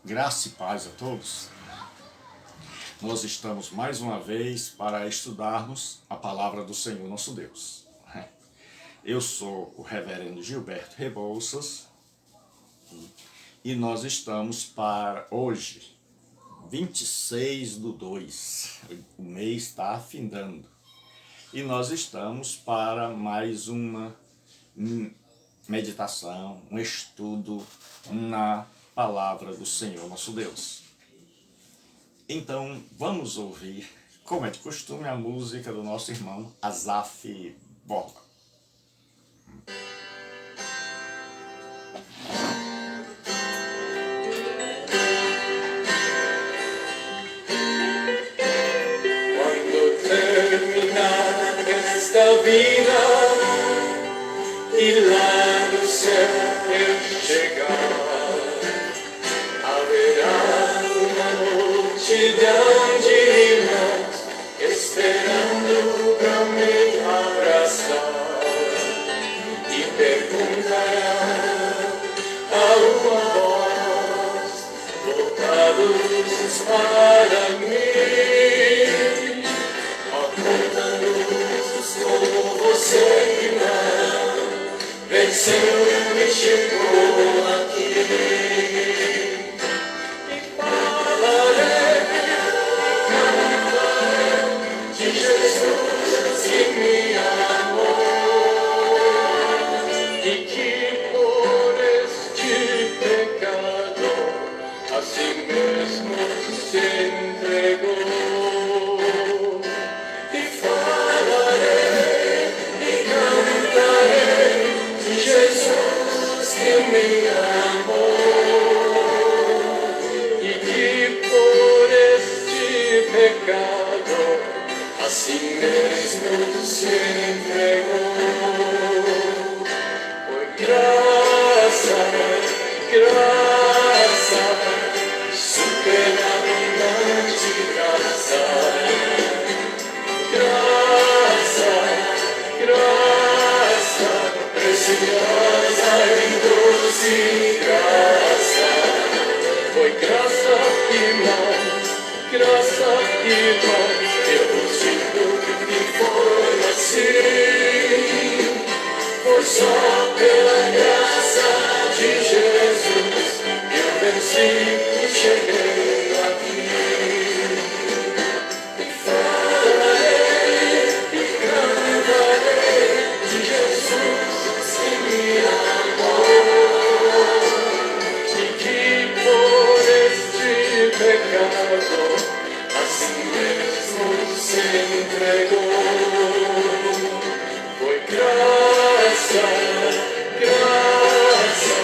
Graça e paz a todos. Nós estamos mais uma vez para estudarmos a palavra do Senhor nosso Deus. Eu sou o reverendo Gilberto Rebouças e nós estamos para hoje, 26/2. O mês está afindando. E nós estamos para mais uma meditação, um estudo na palavra do Senhor nosso Deus. Então vamos ouvir, como é de costume, a música do nosso irmão Asaf Borba. Quando terminar esta vida e lá no céu eu chegar, haverá uma multidão de irmãos esperando pra me abraçar e perguntarão a uma voz, voltados para mim, apontando-nos como você que não venceu e chegou aqui. E falarei, cantarei de Jesus que me amou e que por este pecado a si mesmo se entregou. E falarei e cantarei de Jesus que me amou e que por este pecado a si mesmo se entregou. Foi graça, graça, superabundante graça, graça, graça, preciosa e doce graça. Foi graça, irmãos, graça, irmãos, eu vos digo que foi assim. Foi só pela graça de Jesus que eu venci e cheguei aqui. E falarei e cantarei de Jesus que me amou e que por este pecado a si mesmo se entregou. Foi graça, graça,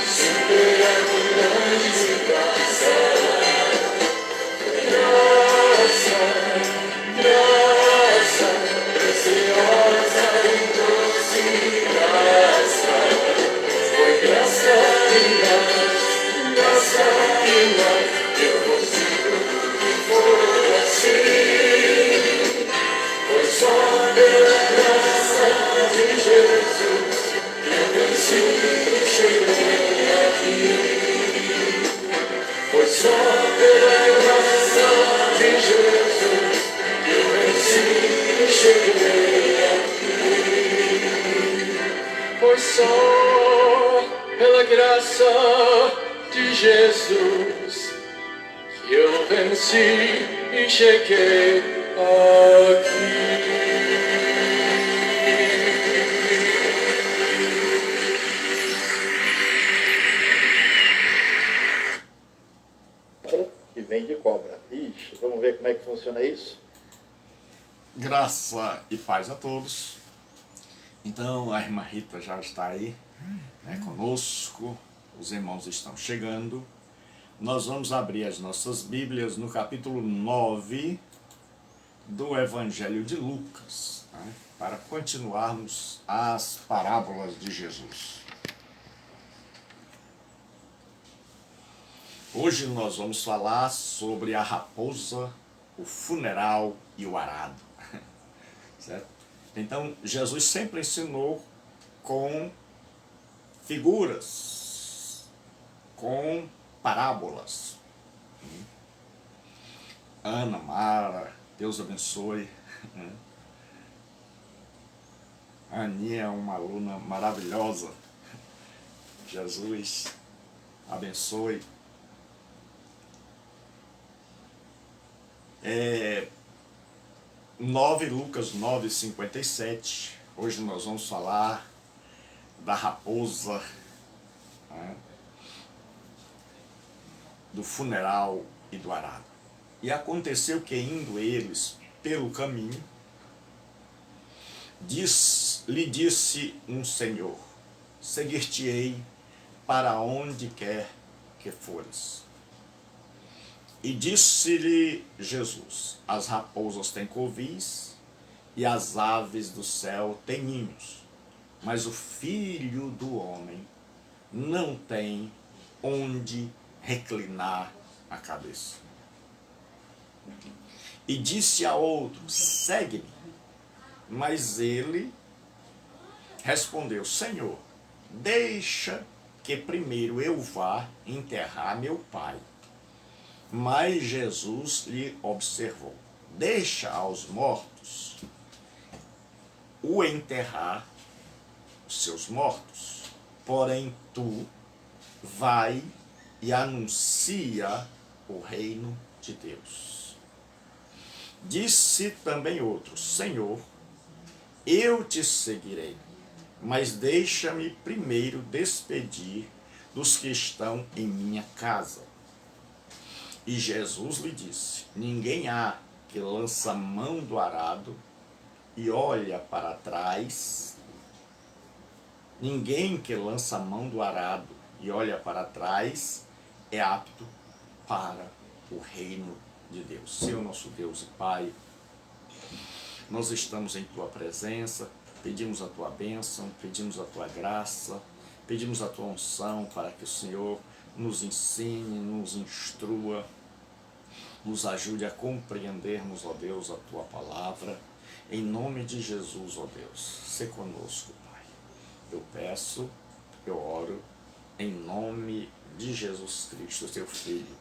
superabundante graça. Graça, graça, preciosa e doce graça. Foi graça e graça e eu vos digo que foi assim. Foi só pela graça de Jesus que eu venci e cheguei aqui. Foi só pela graça de Jesus que eu venci e cheguei aqui. Foi só pela graça de Jesus que eu venci e cheguei aqui. Que vem de cobra. Ixi, vamos ver como é que funciona isso? Graça e paz a todos. Então a irmã Rita já está aí, conosco, os irmãos estão chegando. Nós vamos abrir as nossas Bíblias no capítulo 9 do Evangelho de Lucas, para continuarmos as parábolas de Jesus. Hoje nós vamos falar sobre a raposa, o funeral e o arado. Certo? Então, Jesus sempre ensinou com figuras, com parábolas. Ana, Mara, Deus abençoe. A Aninha é uma aluna maravilhosa. Jesus abençoe. Lucas 9:57. Hoje nós vamos falar da raposa, né, do funeral e do arado. E aconteceu que, indo eles pelo caminho, lhe disse um Senhor: seguir-te-ei para onde quer que fores. E disse-lhe Jesus: as raposas têm covis e as aves do céu têm ninhos, mas o Filho do Homem não tem onde reclinar a cabeça. E disse a outro: segue-me. Mas ele respondeu: Senhor, deixa que primeiro eu vá enterrar meu pai. Mas Jesus lhe observou: deixa aos mortos o enterrar os seus mortos, porém tu vai e anuncia o reino de Deus. Disse também outro: Senhor, eu te seguirei, mas deixa-me primeiro despedir dos que estão em minha casa. E Jesus lhe disse: ninguém há que lança a mão do arado e olha para trás. Ninguém que lança a mão do arado e olha para trás é apto para o reino de Deus. Senhor nosso Deus e Pai, nós estamos em Tua presença, pedimos a Tua bênção, pedimos a Tua graça, pedimos a Tua unção para que o Senhor nos ensine, nos instrua, nos ajude a compreendermos, ó Deus, a Tua palavra. Em nome de Jesus, ó Deus, sê conosco, Pai. Eu peço, eu oro, em nome de Jesus Cristo, Teu Filho.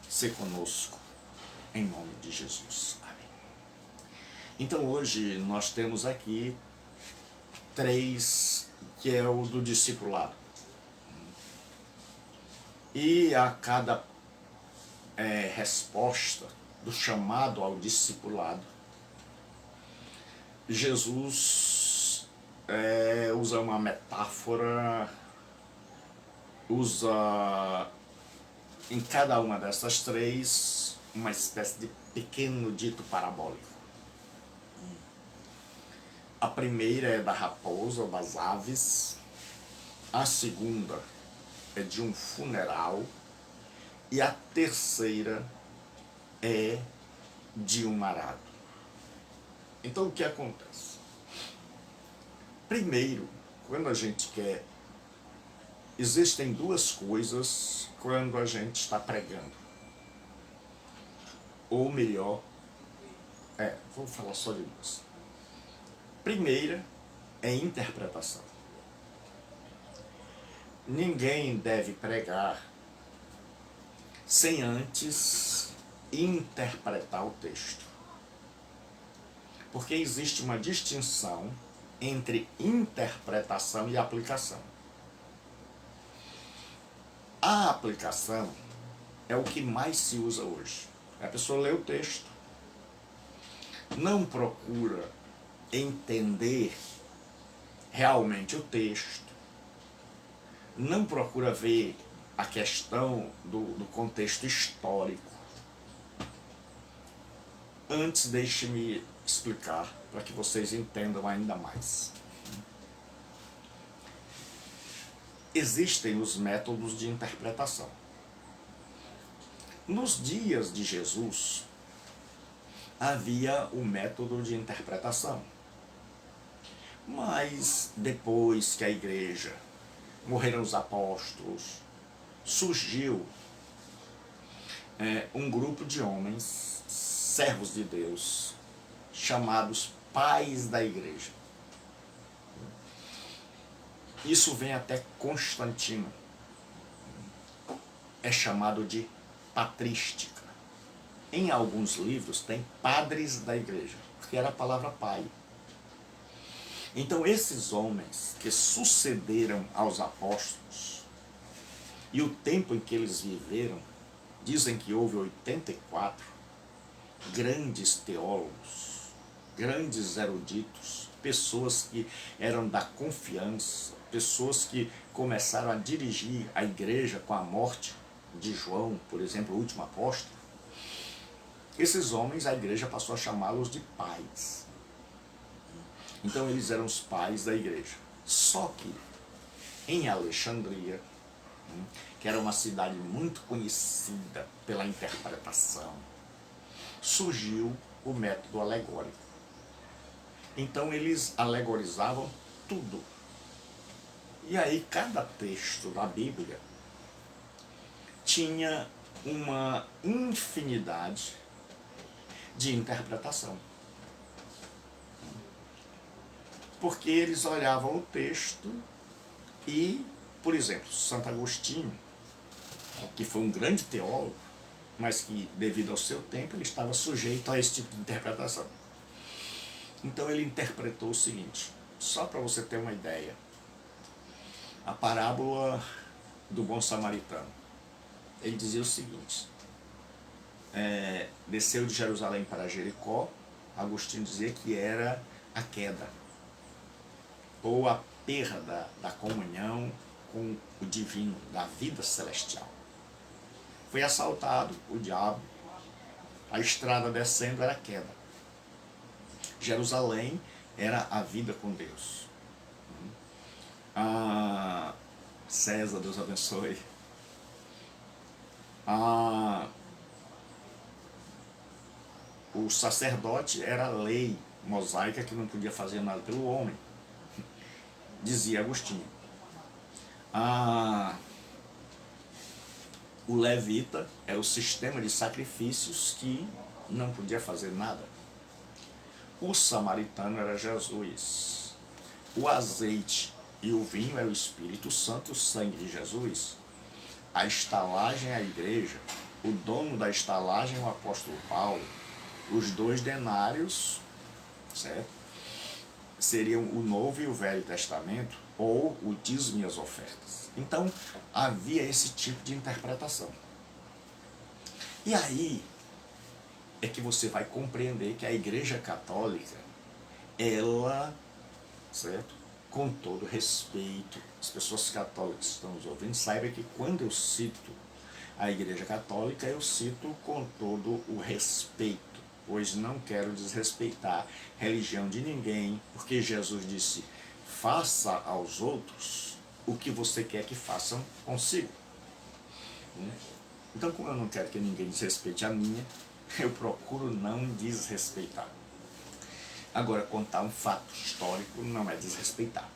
Sê conosco, em nome de Jesus. Amém. Então hoje nós temos aqui 3, que é o do discipulado. E a cada resposta do chamado ao discipulado, Jesus usa uma metáfora, usa em cada uma dessas 3 uma espécie de pequeno dito parabólico. A primeira é da raposa, das aves. A segunda é de um funeral. E a terceira é de um arado. Então o que acontece? Primeiro, quando a gente quer... Existem 2 coisas quando a gente está pregando. Ou melhor, vou falar só de 2. Primeira é interpretação. Ninguém deve pregar sem antes interpretar o texto. Porque existe uma distinção entre interpretação e aplicação. A aplicação é o que mais se usa hoje. A pessoa lê o texto, não procura entender realmente o texto, não procura ver a questão do contexto histórico. Antes, deixe-me explicar para que vocês entendam ainda mais. Existem os métodos de interpretação. Nos dias de Jesus, havia o método de interpretação. Mas depois que a igreja, morreram os apóstolos, surgiu um grupo de homens, servos de Deus, chamados pais da igreja. Isso vem até Constantino. é chamado de patrística. Em alguns livros tem padres da igreja, porque era a palavra pai. Então esses homens que sucederam aos apóstolos, e o tempo em que eles viveram, dizem que houve 84 grandes teólogos, grandes eruditos, pessoas que eram da confiança, pessoas que começaram a dirigir a igreja com a morte de João, por exemplo, o último apóstolo. Esses homens, a igreja passou a chamá-los de pais. Então eles eram os pais da igreja. Só que em Alexandria, que era uma cidade muito conhecida pela interpretação, surgiu o método alegórico. Então eles alegorizavam tudo. E aí cada texto da Bíblia tinha uma infinidade de interpretação. Porque eles olhavam o texto e, por exemplo, Santo Agostinho, que foi um grande teólogo, mas que, devido ao seu tempo, ele estava sujeito a esse tipo de interpretação. Então ele interpretou o seguinte, só para você ter uma ideia, a parábola do bom samaritano. Ele dizia o seguinte, desceu de Jerusalém para Jericó, Agostinho dizia que era a queda, ou a perda da comunhão com o divino, da vida celestial. Foi assaltado o diabo, a estrada descendo era a queda. Jerusalém era a vida com Deus. César, Deus abençoe. O sacerdote era a lei mosaica que não podia fazer nada pelo homem, dizia Agostinho. O levita era o sistema de sacrifícios que não podia fazer nada. O samaritano era Jesus. O azeite e o vinho era o Espírito Santo, o sangue de Jesus. A estalagem é a igreja. O dono da estalagem é o apóstolo Paulo. Os 2 denários, certo? Seriam o Novo e o Velho Testamento, ou o dízimo e as ofertas. Então, havia esse tipo de interpretação. E aí é que você vai compreender que a Igreja Católica, ela, certo? Com todo respeito, as pessoas católicas que estão nos ouvindo, saibam que quando eu cito a Igreja Católica, eu cito com todo o respeito, pois não quero desrespeitar a religião de ninguém, porque Jesus disse, faça aos outros o que você quer que façam consigo. Então, como eu não quero que ninguém desrespeite a minha, eu procuro não desrespeitar. Agora, contar um fato histórico não é desrespeitar.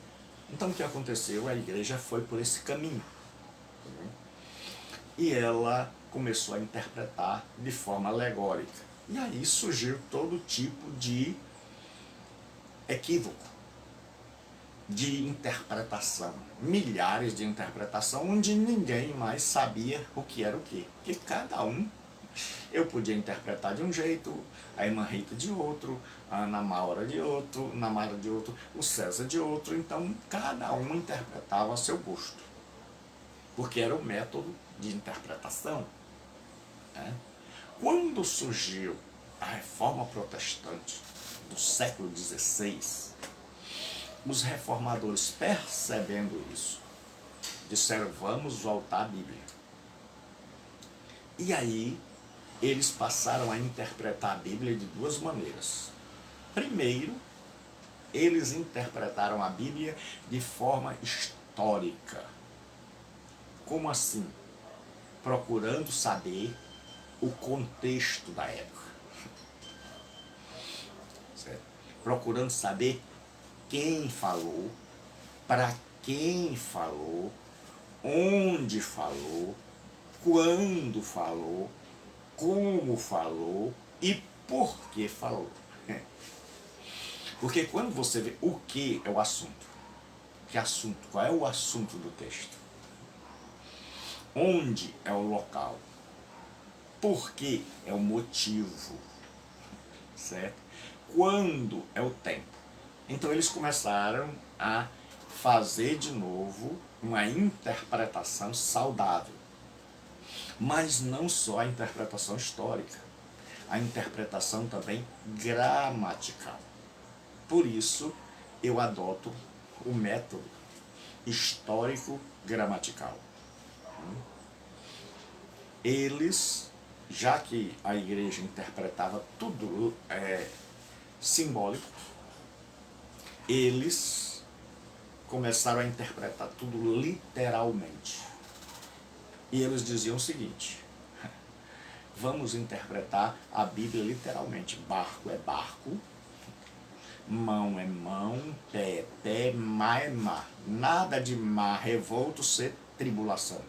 Então, o que aconteceu? A igreja foi por esse caminho. E ela começou a interpretar de forma alegórica. E aí surgiu todo tipo de equívoco, de interpretação. Milhares de interpretação, onde ninguém mais sabia o que era o quê. Porque cada um, eu podia interpretar de um jeito, a irmã Rita de outro, a Ana Maura de outro, Namara de outro, o César de outro. Então, cada um interpretava a seu gosto. Porque era o método de interpretação. Quando surgiu a Reforma Protestante do século XVI, os reformadores, percebendo isso, disseram, vamos voltar à Bíblia. E aí, eles passaram a interpretar a Bíblia de 2 maneiras. Primeiro, eles interpretaram a Bíblia de forma histórica. Como assim? Procurando saber o contexto da época. Certo? Procurando saber quem falou, para quem falou, onde falou, quando falou, como falou e por que falou. Porque quando você vê o que é o assunto, que assunto, qual é o assunto do texto? Onde é o local? Por que é o motivo? Certo? Quando é o tempo? Então eles começaram a fazer de novo uma interpretação saudável. Mas não só a interpretação histórica, a interpretação também gramatical. Por isso eu adoto o método histórico-gramatical. Eles, já que a igreja interpretava tudo simbólico, eles começaram a interpretar tudo literalmente. E eles diziam o seguinte: vamos interpretar a Bíblia literalmente. Barco é barco, mão é mão, pé é pé, mar é mar. Nada de mar revolto ser tribulação.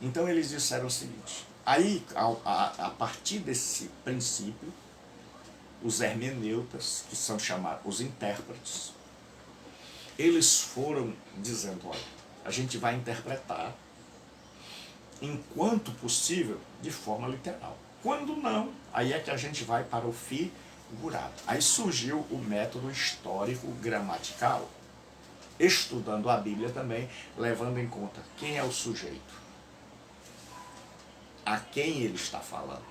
Então eles disseram o seguinte. Aí, a partir desse princípio, os hermeneutas, que são chamados os intérpretes, eles foram dizendo: olha, a gente vai interpretar, enquanto possível, de forma literal. Quando não, aí é que a gente vai para o figurado. Aí surgiu o método histórico-gramatical, estudando a Bíblia também, levando em conta quem é o sujeito, a quem ele está falando,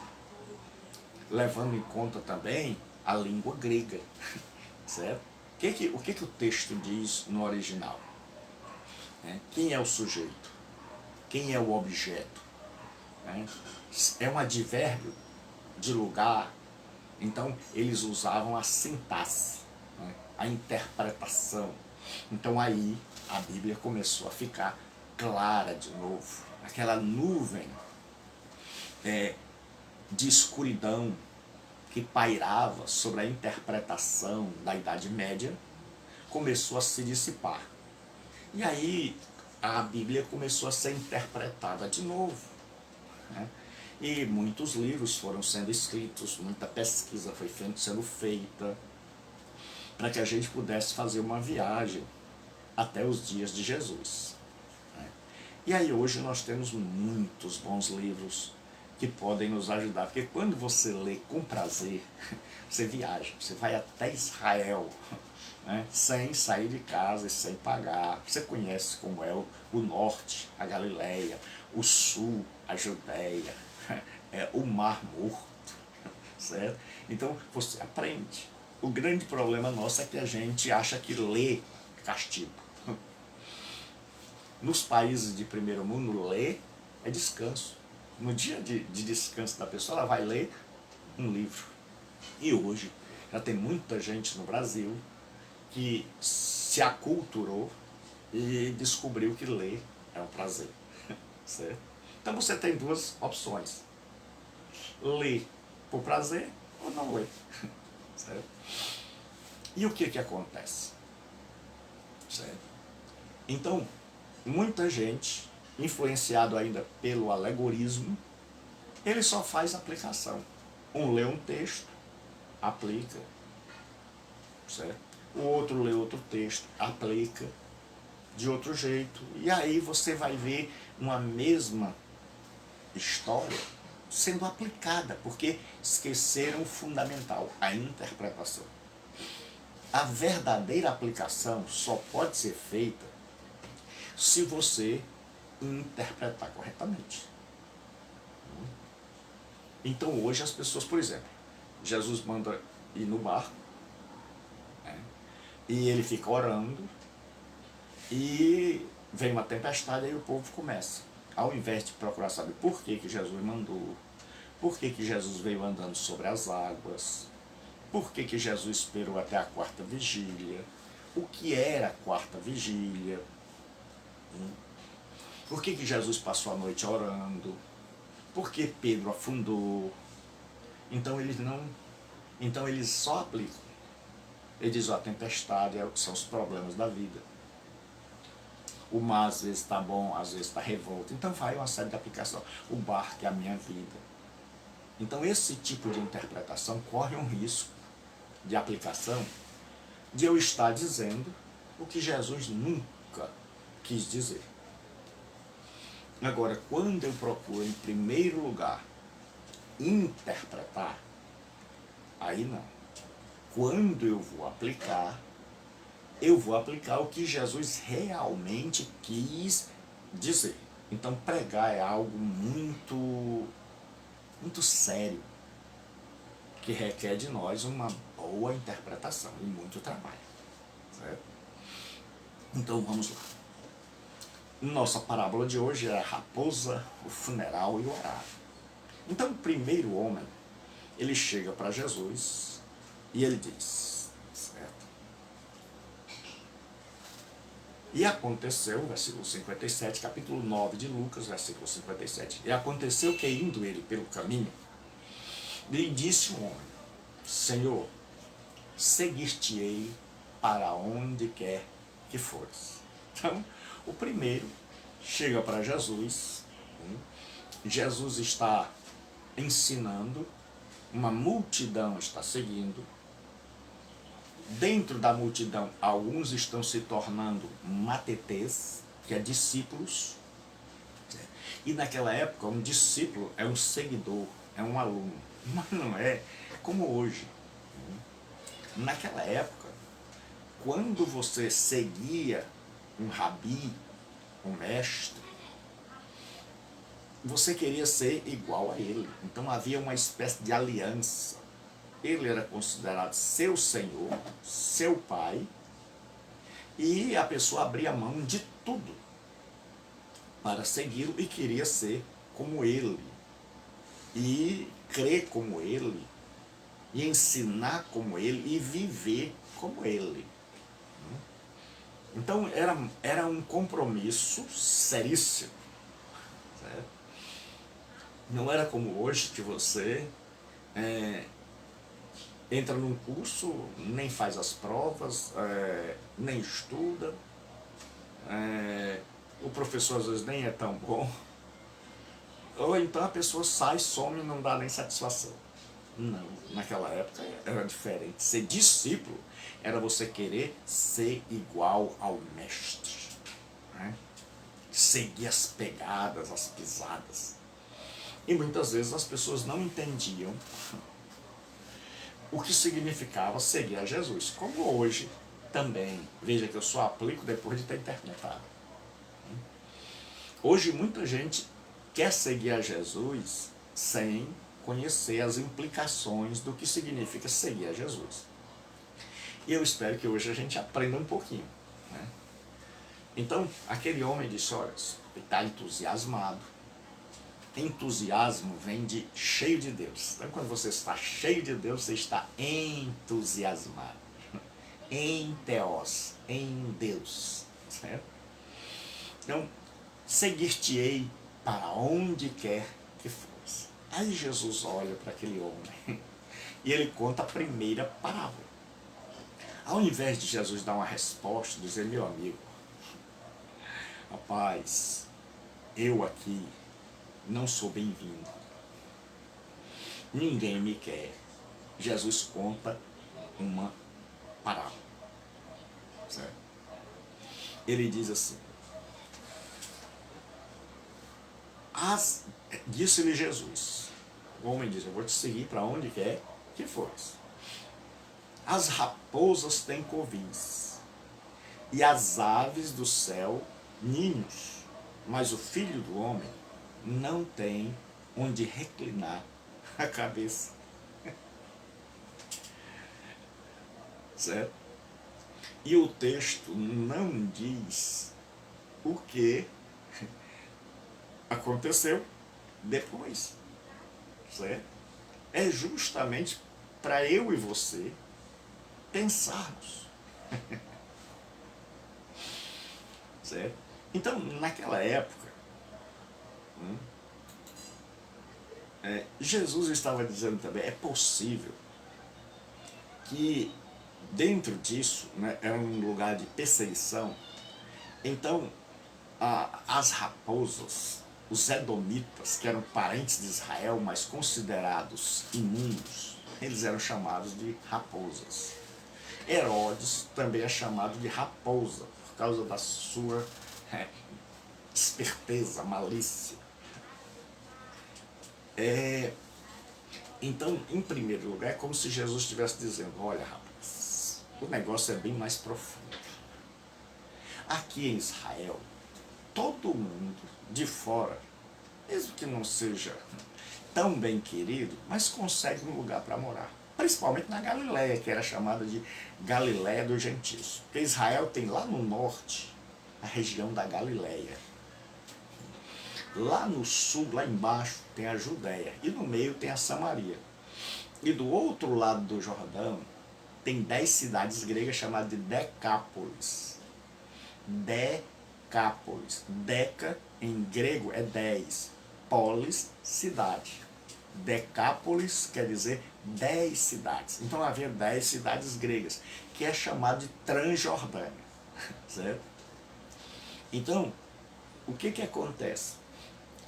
levando em conta também a língua grega, certo? O que o texto diz no original? Quem é o sujeito? Quem é o objeto? É um advérbio de lugar. Então eles usavam a sintaxe, a interpretação. Então aí a Bíblia começou a ficar clara de novo. Aquela nuvem de escuridão que pairava sobre a interpretação da Idade Média começou a se dissipar. E aí a Bíblia começou a ser interpretada de novo. E muitos livros foram sendo escritos, muita pesquisa foi sendo feita para que a gente pudesse fazer uma viagem até os dias de Jesus. E aí hoje nós temos muitos bons livros que podem nos ajudar, porque quando você lê com prazer, você viaja, você vai até Israel, sem sair de casa e sem pagar. Você conhece como é o norte, a Galileia, o sul, a Judéia, o Mar Morto, certo? Então você aprende. O grande problema nosso é que a gente acha que ler é castigo. Nos países de primeiro mundo, ler é descanso. No dia de descanso da pessoa, ela vai ler um livro. E hoje já tem muita gente no Brasil que se aculturou e descobriu que ler é um prazer. Certo? Então você tem duas opções: ler por prazer ou não ler. Certo? E o que acontece? Certo? Então, muita gente, influenciado ainda pelo alegorismo, ele só faz aplicação. Um lê um texto, aplica, certo? O outro lê outro texto, aplica de outro jeito. E aí você vai ver uma mesma história sendo aplicada, porque esqueceram o fundamental, a interpretação. A verdadeira aplicação só pode ser feita se você interpretar corretamente. Então hoje as pessoas, por exemplo, Jesus manda ir no barco, e ele fica orando, e vem uma tempestade, e o povo começa, ao invés de procurar saber por que Jesus mandou, por que Jesus veio andando sobre as águas, por que Jesus esperou até a quarta vigília, o que era a quarta vigília, por que Jesus passou a noite orando, por que Pedro afundou. Então eles só aplicam. Ele diz: a tempestade são os problemas da vida. O mar às vezes está bom, às vezes está revolto. Então vai uma série de aplicações. O barco é a minha vida. Então esse tipo de interpretação corre um risco de aplicação de eu estar dizendo o que Jesus nunca quis dizer. Agora, quando eu procuro, em primeiro lugar, interpretar, aí não. Quando eu vou aplicar o que Jesus realmente quis dizer. Então, pregar é algo muito, muito sério, que requer de nós uma boa interpretação e muito trabalho. Certo? Então, vamos lá. Nossa parábola de hoje é a raposa, o funeral e o arado. Então, o primeiro homem, ele chega para Jesus e ele diz, certo? E aconteceu, versículo 57, capítulo 9 de Lucas, versículo 57. E aconteceu que, indo ele pelo caminho, lhe disse um homem, Senhor, seguir-te-ei para onde quer que fores. Então, o primeiro chega para Jesus, Jesus está ensinando, uma multidão está seguindo, dentro da multidão alguns estão se tornando matetês, que é discípulos, e naquela época um discípulo é um seguidor, é um aluno, mas não é como hoje. Naquela época, quando você seguia um rabi, um mestre, você queria ser igual a ele. Então havia uma espécie de aliança. Ele era considerado seu senhor, seu pai, e a pessoa abria mão de tudo para segui-lo e queria ser como ele, e crer como ele, e ensinar como ele, e viver como ele. Então era um compromisso seríssimo. Certo? Não era como hoje que você entra num curso, nem faz as provas, nem estuda, o professor às vezes nem é tão bom, ou então a pessoa sai, some e não dá nem satisfação. Não, naquela época era diferente. Ser discípulo era você querer ser igual ao mestre, né? Seguir as pegadas, as pisadas. E muitas vezes as pessoas não entendiam o que significava seguir a Jesus, como hoje também. Veja que eu só aplico depois de ter interpretado. Hoje muita gente quer seguir a Jesus sem conhecer as implicações do que significa seguir a Jesus. E eu espero que hoje a gente aprenda um pouquinho, né? Então, aquele homem disse, olha, está entusiasmado. Entusiasmo vem de cheio de Deus. Então, quando você está cheio de Deus, você está entusiasmado. Em Theos, em Deus. Certo? Então, seguir-te-ei para onde quer que fores. Aí Jesus olha para aquele homem e ele conta a primeira parábola. Ao invés de Jesus dar uma resposta, dizer, meu amigo, rapaz, eu aqui não sou bem-vindo. Ninguém me quer. Jesus conta uma parábola. Certo? Ele diz assim, disse-lhe Jesus, o homem diz, eu vou te seguir para onde quer que fores. As raposas têm covis, e as aves do céu ninhos, mas o filho do homem não tem onde reclinar a cabeça. Certo? E o texto não diz o que aconteceu depois. Certo? É justamente para eu e você pensarmos. Certo? Então, naquela época, Jesus estava dizendo também, é possível que dentro disso, né, era um lugar de perseguição. Então, as raposas, os edomitas, que eram parentes de Israel, mas considerados imundos, eles eram chamados de raposas. Herodes também é chamado de raposa, por causa da sua esperteza, malícia. Então, em primeiro lugar, é como se Jesus estivesse dizendo, olha, rapaz, o negócio é bem mais profundo. Aqui em Israel, todo mundo de fora, mesmo que não seja tão bem querido, mas consegue um lugar para morar. Principalmente na Galileia, que era chamada de Galileia dos Gentios. Porque Israel tem lá no norte a região da Galileia. Lá no sul, lá embaixo, tem a Judéia. E no meio tem a Samaria. E do outro lado do Jordão, tem 10 cidades gregas chamadas de Decápolis. Decápolis. Deca, em grego, é 10. Polis, cidade. Decápolis quer dizer 10 cidades. Então havia 10 cidades gregas, que é chamado de Transjordânia. Certo? Então, o que acontece?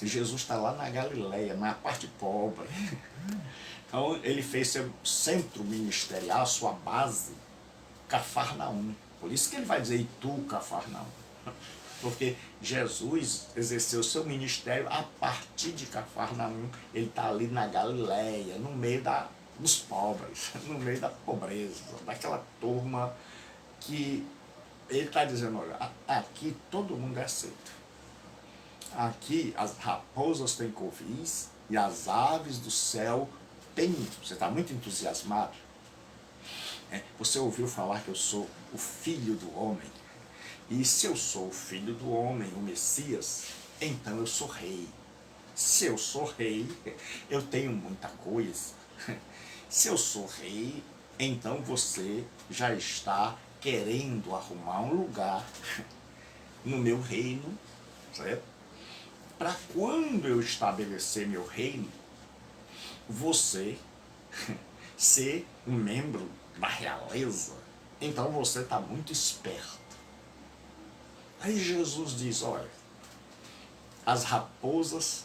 Jesus está lá na Galileia, na parte pobre. Então ele fez seu centro ministerial, sua base, Cafarnaum. Por isso que ele vai dizer, e tu, Cafarnaum? Porque Jesus exerceu seu ministério a partir de Cafarnaum. Ele está ali na Galileia, no meio dos pobres, no meio da pobreza, daquela turma que ele está dizendo, olha, aqui todo mundo é aceito. Aqui as raposas têm covis e as aves do céu têm ninho. Você está muito entusiasmado? Você ouviu falar que eu sou o filho do homem? E se eu sou o filho do homem, o Messias, então eu sou rei. Se eu sou rei, eu tenho muita coisa. Se eu sou rei, então você já está querendo arrumar um lugar no meu reino, certo? Para quando eu estabelecer meu reino, você ser um membro da realeza, então você está muito esperto. Aí Jesus diz, olha, as raposas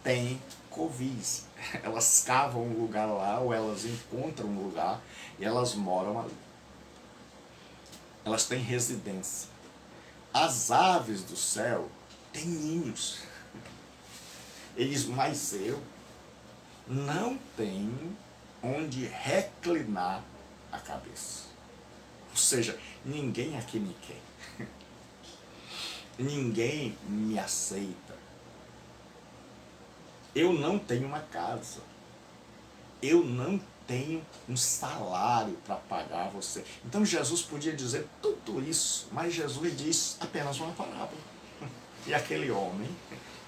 têm covis, elas cavam um lugar lá, ou elas encontram um lugar, e elas moram ali. Elas têm residência. As aves do céu têm ninhos. Mas eu não tenho onde reclinar a cabeça. Ou seja, ninguém aqui me quer. Ninguém me aceita. Eu não tenho uma casa. Eu não tenho um salário para pagar você. Então Jesus podia dizer tudo isso, mas Jesus diz apenas uma parábola. E aquele homem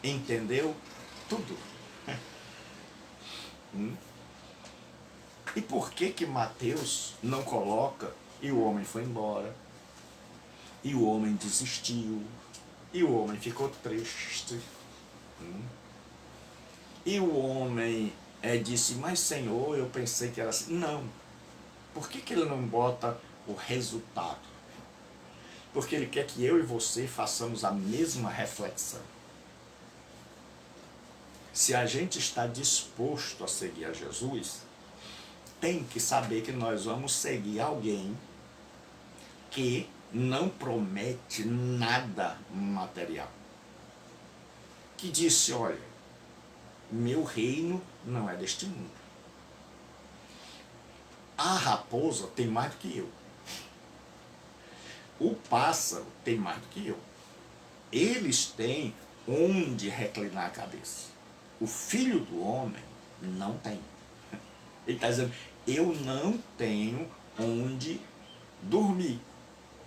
entendeu tudo. E por que Mateus não coloca e o homem foi embora? E o homem desistiu? E o homem ficou triste? E o homem disse, mas Senhor, eu pensei que era assim. Não. Por que ele não bota o resultado? Porque ele quer que eu e você façamos a mesma reflexão. Se a gente está disposto a seguir a Jesus, tem que saber que nós vamos seguir alguém que não promete nada material. Que disse, olha, meu reino não é deste mundo. A raposa tem mais do que eu. O pássaro tem mais do que eu. Eles têm onde reclinar a cabeça. O filho do homem não tem. Ele está dizendo, eu não tenho onde dormir.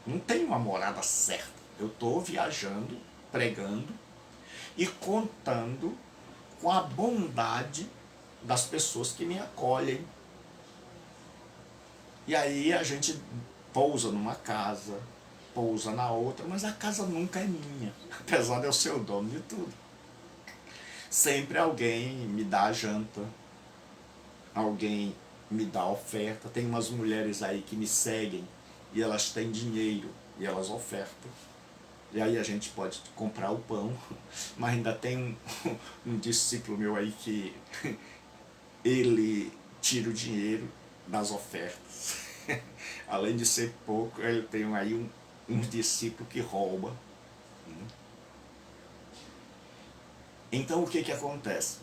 Não tenho uma morada certa. Eu estou viajando, pregando e contando com a bondade das pessoas que me acolhem. E aí a gente pousa numa casa, pousa na outra, mas a casa nunca é minha, apesar de eu ser o dono de tudo. Sempre alguém me dá a janta, alguém me dá a oferta. Tem umas mulheres aí que me seguem e elas têm dinheiro e elas ofertam. E aí a gente pode comprar o pão, mas ainda tem um discípulo meu aí que ele tira o dinheiro das ofertas. Além de ser pouco, ele tem aí um discípulo que rouba. Então o que acontece?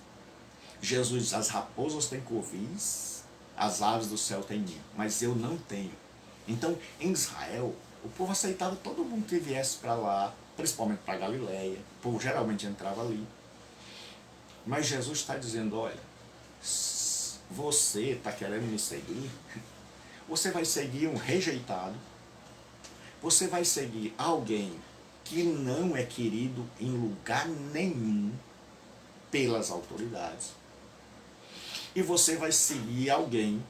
Jesus diz, as raposas têm covis, as aves do céu têm ninho, mas eu não tenho. Então, em Israel, o povo aceitava todo mundo que viesse para lá, principalmente para Galileia. O povo geralmente entrava ali. Mas Jesus está dizendo, olha, você está querendo me seguir, você vai seguir um rejeitado, você vai seguir alguém que não é querido em lugar nenhum pelas autoridades, e você vai seguir alguém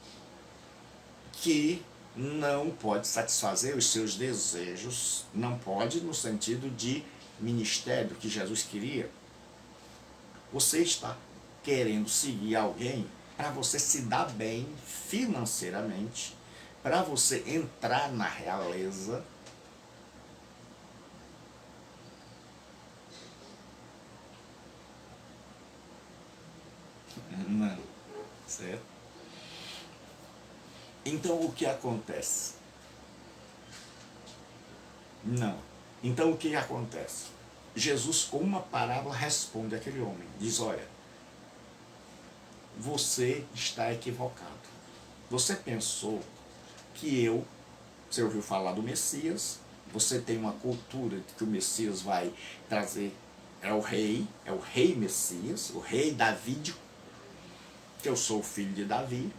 que não pode satisfazer os seus desejos, não pode no sentido de ministério que Jesus queria. Você está querendo seguir alguém para você se dar bem financeiramente, para você entrar na realeza. Não, certo? Então o que acontece? Não. Então o que acontece? Jesus, com uma parábola, responde àquele homem. Diz, olha, você está equivocado. Você pensou que você ouviu falar do Messias, você tem uma cultura de que o Messias vai trazer, é o rei Messias, o rei Davídico, que eu sou o filho de Davi.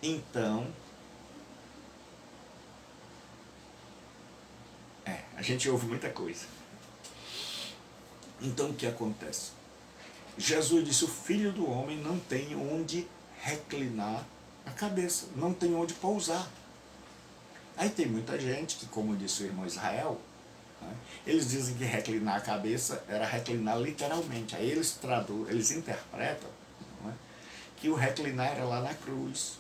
Então, a gente ouve muita coisa. Então o que acontece? Jesus disse, o filho do homem não tem onde reclinar a cabeça, não tem onde pousar. Aí tem muita gente que, como disse o irmão Israel, né, eles dizem que reclinar a cabeça era reclinar literalmente. Aí eles interpretam, né, que o reclinar era lá na cruz.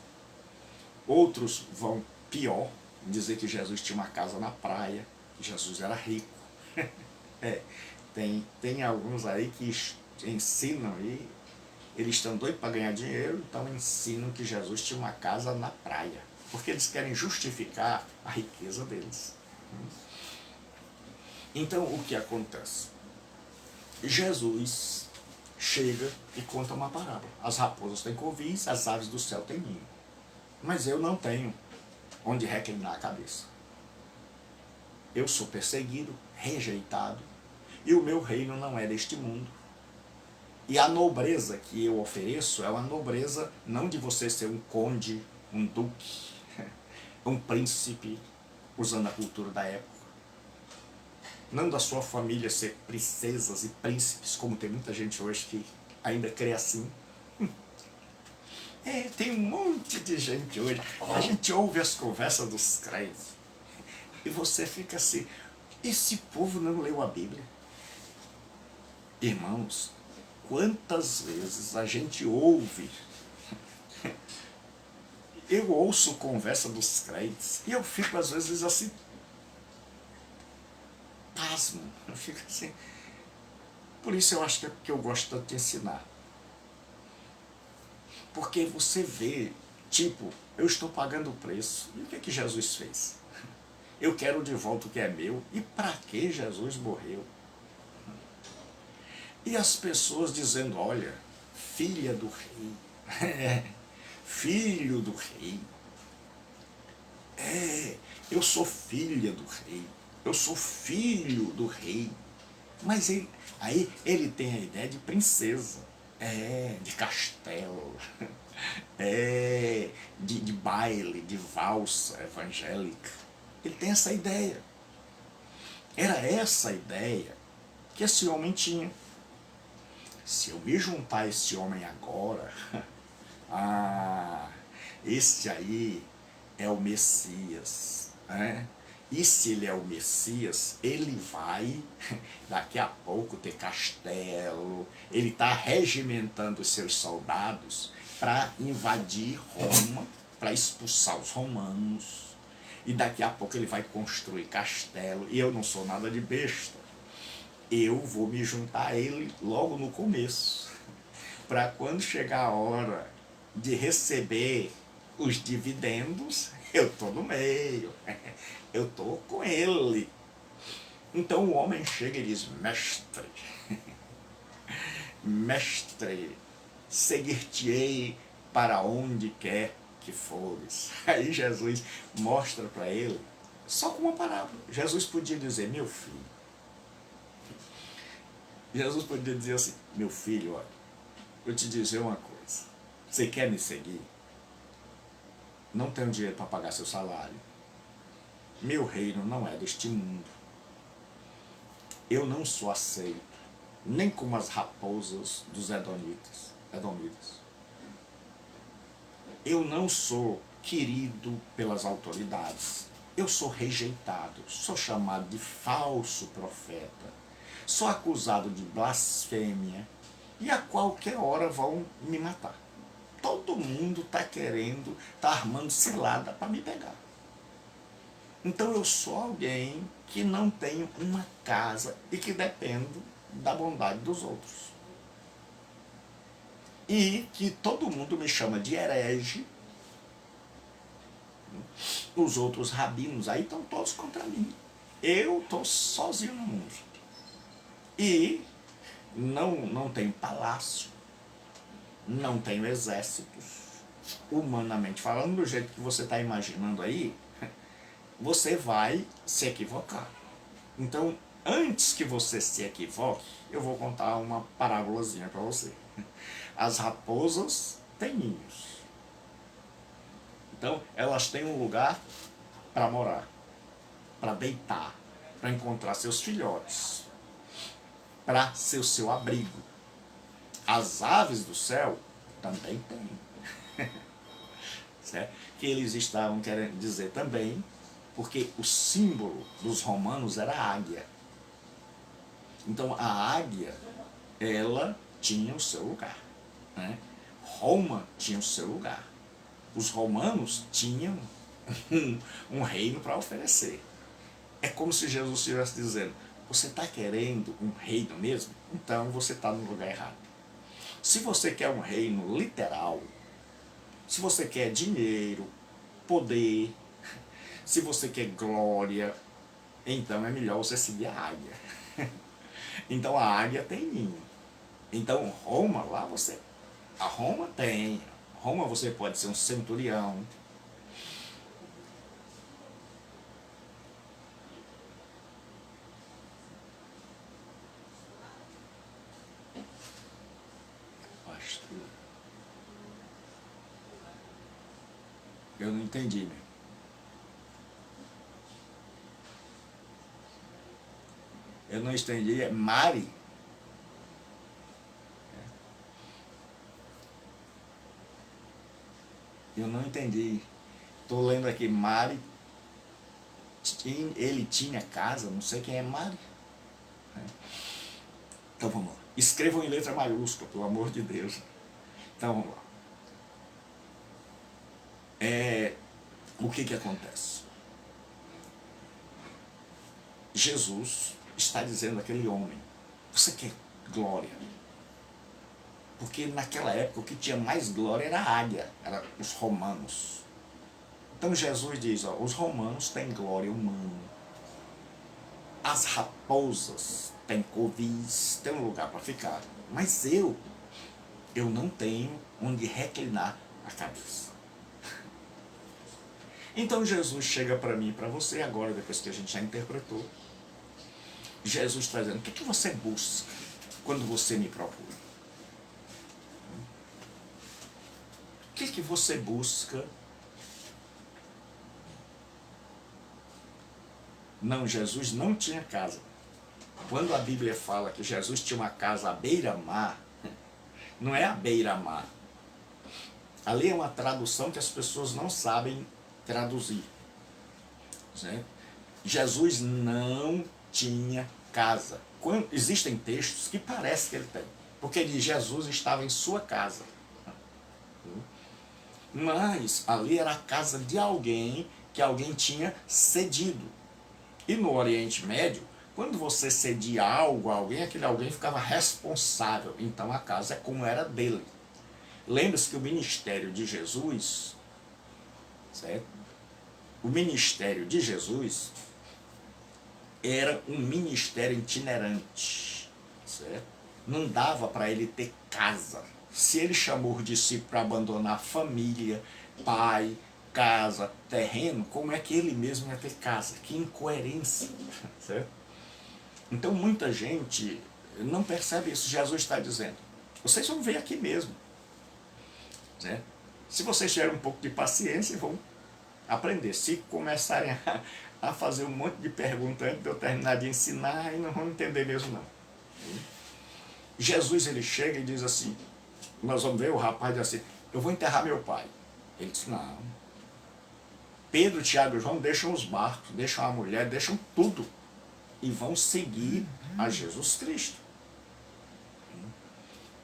Outros vão pior, dizer que Jesus tinha uma casa na praia, que Jesus era rico. Tem alguns aí que ensinam, e eles estão doidos para ganhar dinheiro, então ensinam que Jesus tinha uma casa na praia, porque eles querem justificar a riqueza deles. Então o que acontece? Jesus chega e conta uma parábola. As raposas têm covis, as aves do céu têm ninho, mas eu não tenho onde reclinar a cabeça. Eu sou perseguido, rejeitado, e o meu reino não é deste mundo. E a nobreza que eu ofereço é uma nobreza não de você ser um conde, um duque, um príncipe, usando a cultura da época. Não da sua família ser princesas e príncipes, como tem muita gente hoje que ainda crê assim. Tem um monte de gente hoje. A gente ouve as conversas dos crentes e você fica assim, esse povo não leu a Bíblia? Irmãos, quantas vezes a gente ouve, eu ouço conversa dos crentes e eu fico às vezes assim, pasmo, eu fico assim. Por isso eu acho que é porque eu gosto de te ensinar. Porque você vê, tipo, eu estou pagando o preço, e o que é que Jesus fez? Eu quero de volta o que é meu, e para que Jesus morreu? E as pessoas dizendo, olha, filha do rei, filho do rei, eu sou filha do rei, eu sou filho do rei. Mas aí ele tem a ideia de princesa, de castelo, de baile, de valsa evangélica. Ele tem essa ideia. Era essa a ideia que esse homem tinha. Se eu me juntar a esse homem agora, esse aí é o Messias, né? E se ele é o Messias, ele vai daqui a pouco ter castelo, ele está regimentando os seus soldados para invadir Roma, para expulsar os romanos, e daqui a pouco ele vai construir castelo, e eu não sou nada de besta. Eu vou me juntar a ele logo no começo, para quando chegar a hora de receber os dividendos, eu estou no meio, eu estou com ele. Então o homem chega e diz, mestre, mestre, seguir-te-ei para onde quer que fores. Aí Jesus mostra para ele, só com uma parábola. Jesus podia dizer, meu filho. Jesus podia dizer assim, meu filho, olha, eu te dizer uma coisa. Você quer me seguir? Não tenho dinheiro para pagar seu salário. Meu reino não é deste mundo. Eu não sou aceito, nem como as raposas dos edomitas. Eu não sou querido pelas autoridades. Eu sou rejeitado, sou chamado de falso profeta, sou acusado de blasfêmia e a qualquer hora vão me matar. Todo mundo está querendo, está armando cilada para me pegar. Então eu sou alguém que não tem uma casa e que dependo da bondade dos outros. E que todo mundo me chama de herege. Os outros rabinos aí estão todos contra mim. Eu estou sozinho no mundo. E não tenho palácio, não tenho exércitos. Humanamente falando, do jeito que você está imaginando aí, você vai se equivocar. Então, antes que você se equivoque, eu vou contar uma parábolazinha para você. As raposas têm ninhos. Então, elas têm um lugar para morar, para deitar, para encontrar seus filhotes, para ser o seu abrigo. As aves do céu também têm. Certo? Que eles estavam querendo dizer também, porque o símbolo dos romanos era a águia. Então, a águia, ela tinha o seu lugar. Né? Roma tinha o seu lugar. Os romanos tinham um reino para oferecer. É como se Jesus estivesse dizendo, você está querendo um reino mesmo? Então você está no lugar errado. Se você quer um reino literal, se você quer dinheiro, poder, se você quer glória, então é melhor você seguir a águia. Então a águia tem ninho. Então Roma, lá você... A Roma tem... Roma você pode ser um centurião. Pastor. Eu não entendi, meu. Eu não entendi, é Mari? Eu não entendi. Estou lendo aqui, Mari, ele tinha casa, não sei quem é Mari. Então vamos lá. Escrevam em letra maiúscula, pelo amor de Deus. Então vamos lá. O que acontece? Jesus está dizendo àquele homem, você quer glória? Porque naquela época o que tinha mais glória era a águia, eram os romanos. Então Jesus diz, ó, os romanos têm glória humana. As raposas têm covis, têm um lugar para ficar. Mas eu não tenho onde reclinar a cabeça. Então Jesus chega para mim e para você agora, depois que a gente já interpretou. Jesus está dizendo, o que você busca quando você me procura? O que você busca? Não, Jesus não tinha casa. Quando a Bíblia fala que Jesus tinha uma casa à beira-mar, não é à beira-mar. Ali é uma tradução que as pessoas não sabem traduzir. Certo? Jesus não tinha casa. Existem textos que parece que ele tem. Porque diz, Jesus estava em sua casa. Mas ali era a casa de alguém que alguém tinha cedido. E no Oriente Médio, quando você cedia algo a alguém, aquele alguém ficava responsável. Então a casa é como era dele. Lembre-se que o ministério de Jesus, certo? O ministério de Jesus era um ministério itinerante, certo? não dava para ele ter casa. Se ele chamou os discípulos para abandonar família, pai, casa, terreno, como é que ele mesmo ia ter casa? Que incoerência, certo? Então muita gente não percebe isso. Jesus está dizendo, vocês vão ver aqui mesmo, né? Se vocês tiverem um pouco de paciência, vão aprender. Se começarem a fazer um monte de perguntas antes de eu terminar de ensinar, aí não vão entender mesmo não. Jesus, ele chega e diz assim, nós vamos ver, o rapaz diz assim, eu vou enterrar meu pai. Ele diz, não. Pedro, Tiago e João deixam os barcos, deixam a mulher, deixam tudo e vão seguir a Jesus Cristo.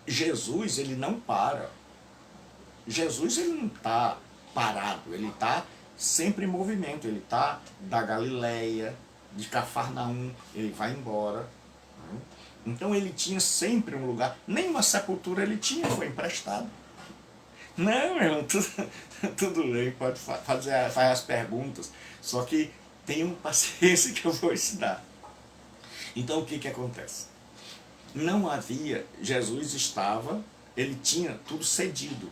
Jesus, ele não para. Jesus, ele não está parado, ele está sempre em movimento. Ele está da Galileia, de Cafarnaum, ele vai embora. Então ele tinha sempre um lugar, nem uma sepultura ele tinha, foi emprestado. Não, irmão, tudo bem, pode fazer as perguntas, só que tenham paciência que eu vou ensinar. Então o que que acontece? Não havia, Jesus estava, ele tinha tudo cedido.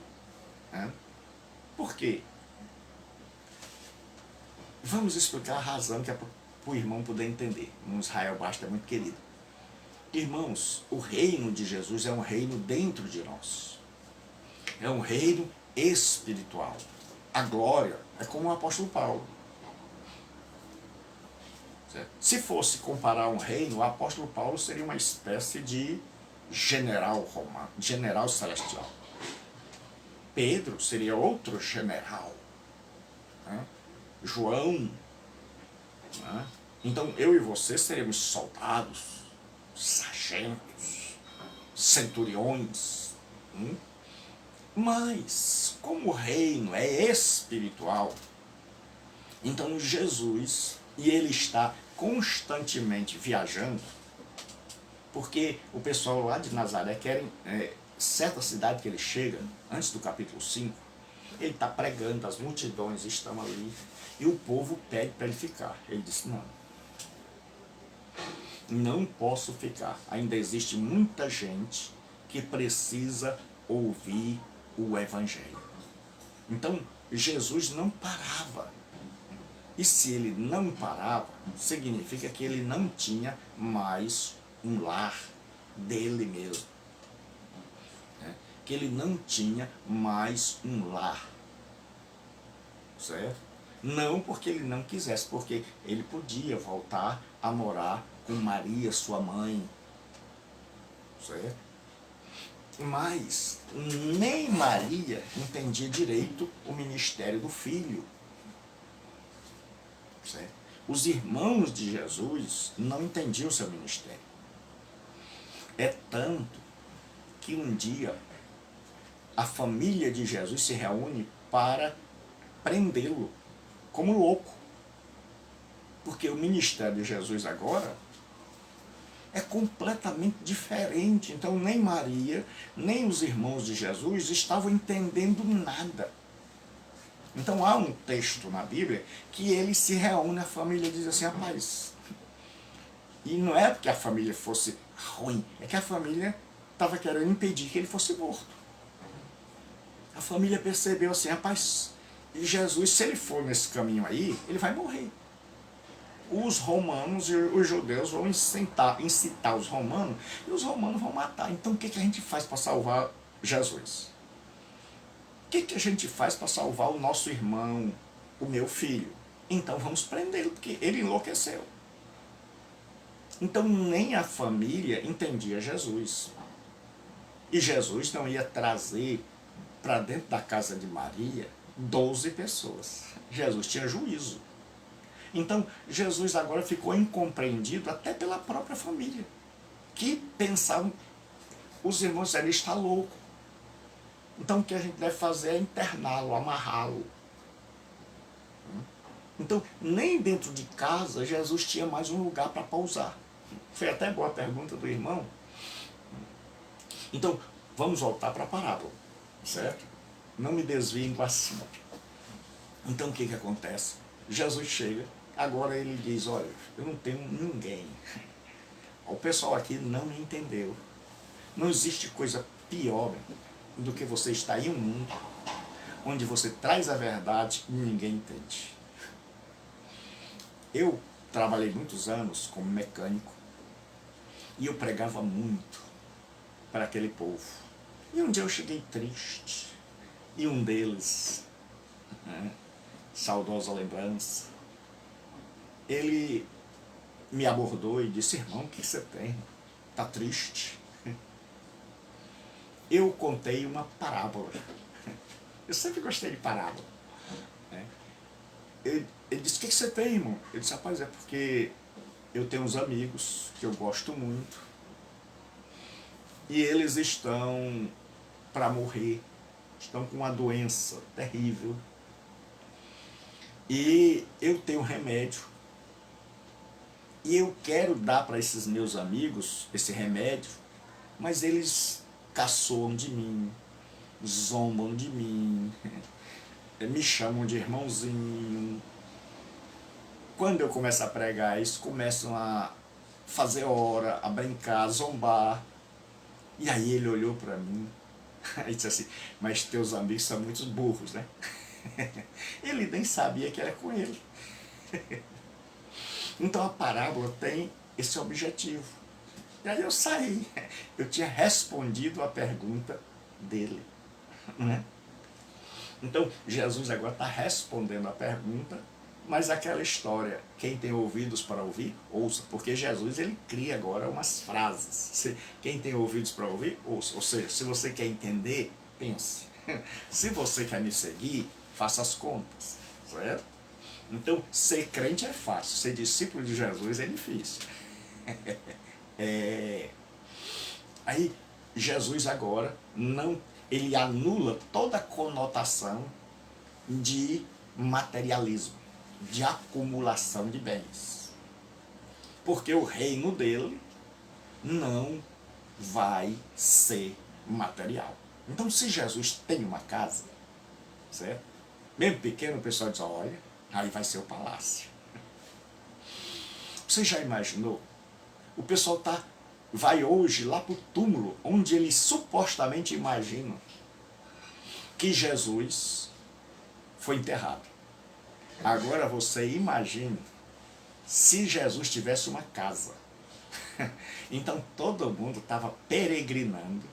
Né? Por quê? Vamos explicar a razão que é para o irmão poder entender. Um Israel Basta é muito querido. Irmãos, o reino de Jesus é um reino dentro de nós. É um reino espiritual. A glória é como o apóstolo Paulo. Certo? Se fosse comparar um reino, o apóstolo Paulo seria uma espécie de general romano, general celestial. Pedro seria outro general. Né? João. Né? Então eu e você seremos soldados, sargentos, centuriões. Mas, como o reino é espiritual, então Jesus, e ele está constantemente viajando, porque o pessoal lá de Nazaré querem, certa cidade que ele chega, antes do capítulo 5, ele está pregando, as multidões estão ali, e o povo pede para ele ficar. Ele disse, não posso ficar. Ainda existe muita gente que precisa ouvir o Evangelho. Então, Jesus não parava. E se ele não parava, significa que ele não tinha mais um lar dele mesmo. Né? Que ele não tinha mais um lar. Certo? Não porque ele não quisesse, porque ele podia voltar a morar com Maria, sua mãe. Certo? Mas nem Maria entendia direito o ministério do filho. Certo? Os irmãos de Jesus não entendiam o seu ministério. É tanto que um dia a família de Jesus se reúne para prendê-lo como louco. Porque o ministério de Jesus agora é completamente diferente. Então nem Maria, nem os irmãos de Jesus estavam entendendo nada. Então há um texto na Bíblia que ele se reúne, a família diz assim, rapaz, e não é porque a família fosse ruim, é que a família estava querendo impedir que ele fosse morto. A família percebeu assim, rapaz, Jesus, se ele for nesse caminho aí, ele vai morrer. Os romanos e os judeus vão incitar os romanos, e os romanos vão matar. Então o que a gente faz para salvar Jesus? O que a gente faz para salvar o nosso irmão, o meu filho? Então vamos prendê-lo, porque ele enlouqueceu. Então nem a família entendia Jesus. E Jesus não ia trazer para dentro da casa de Maria 12 pessoas. Jesus tinha juízo. Então Jesus agora ficou incompreendido até pela própria família, que pensavam, os irmãos disseram, ele está louco. Então o que a gente deve fazer é interná-lo, amarrá-lo. Então nem dentro de casa Jesus tinha mais um lugar para pousar. Foi até boa a pergunta do irmão. Então vamos voltar para a parábola, certo? Não me desviem do assunto. Então o que acontece? Jesus chega, agora ele diz, olha, eu não tenho ninguém. O pessoal aqui não me entendeu. Não existe coisa pior do que você estar em um mundo onde você traz a verdade e ninguém entende. Eu trabalhei muitos anos como mecânico e eu pregava muito para aquele povo. E um dia eu cheguei triste e um deles, saudosa lembrança, ele me abordou e disse: irmão, o que você tem? Está triste? Eu contei uma parábola. Eu sempre gostei de parábola. Ele disse: o que você tem, irmão? Eu disse: rapaz, é porque eu tenho uns amigos que eu gosto muito e eles estão para morrer, estão com uma doença terrível e eu tenho remédio e eu quero dar para esses meus amigos esse remédio, mas eles caçoam de mim, zombam de mim, me chamam de irmãozinho. Quando eu começo a pregar, eles começam a fazer hora, a brincar, a zombar. E aí ele olhou para mim e disse assim: mas teus amigos são muito burros, né? Ele nem sabia que era com ele. Então a parábola tem esse objetivo. E aí eu saí. Eu tinha respondido a pergunta dele. Né? Então Jesus agora está respondendo a pergunta, mas aquela história, quem tem ouvidos para ouvir, ouça. Porque Jesus ele cria agora umas frases. Quem tem ouvidos para ouvir, ouça. Ou seja, se você quer entender, pense. Se você quer me seguir, faça as contas. Certo? Então, ser crente é fácil, ser discípulo de Jesus é difícil. Aí, Jesus agora, ele anula toda a conotação de materialismo, de acumulação de bens. Porque o reino dele não vai ser material. Então, se Jesus tem uma casa, certo? Mesmo pequeno, o pessoal diz: olha, aí vai ser o palácio. Você já imaginou? O pessoal vai hoje lá para o túmulo, onde eles supostamente imaginam que Jesus foi enterrado. Agora você imagine se Jesus tivesse uma casa. Então todo mundo estava peregrinando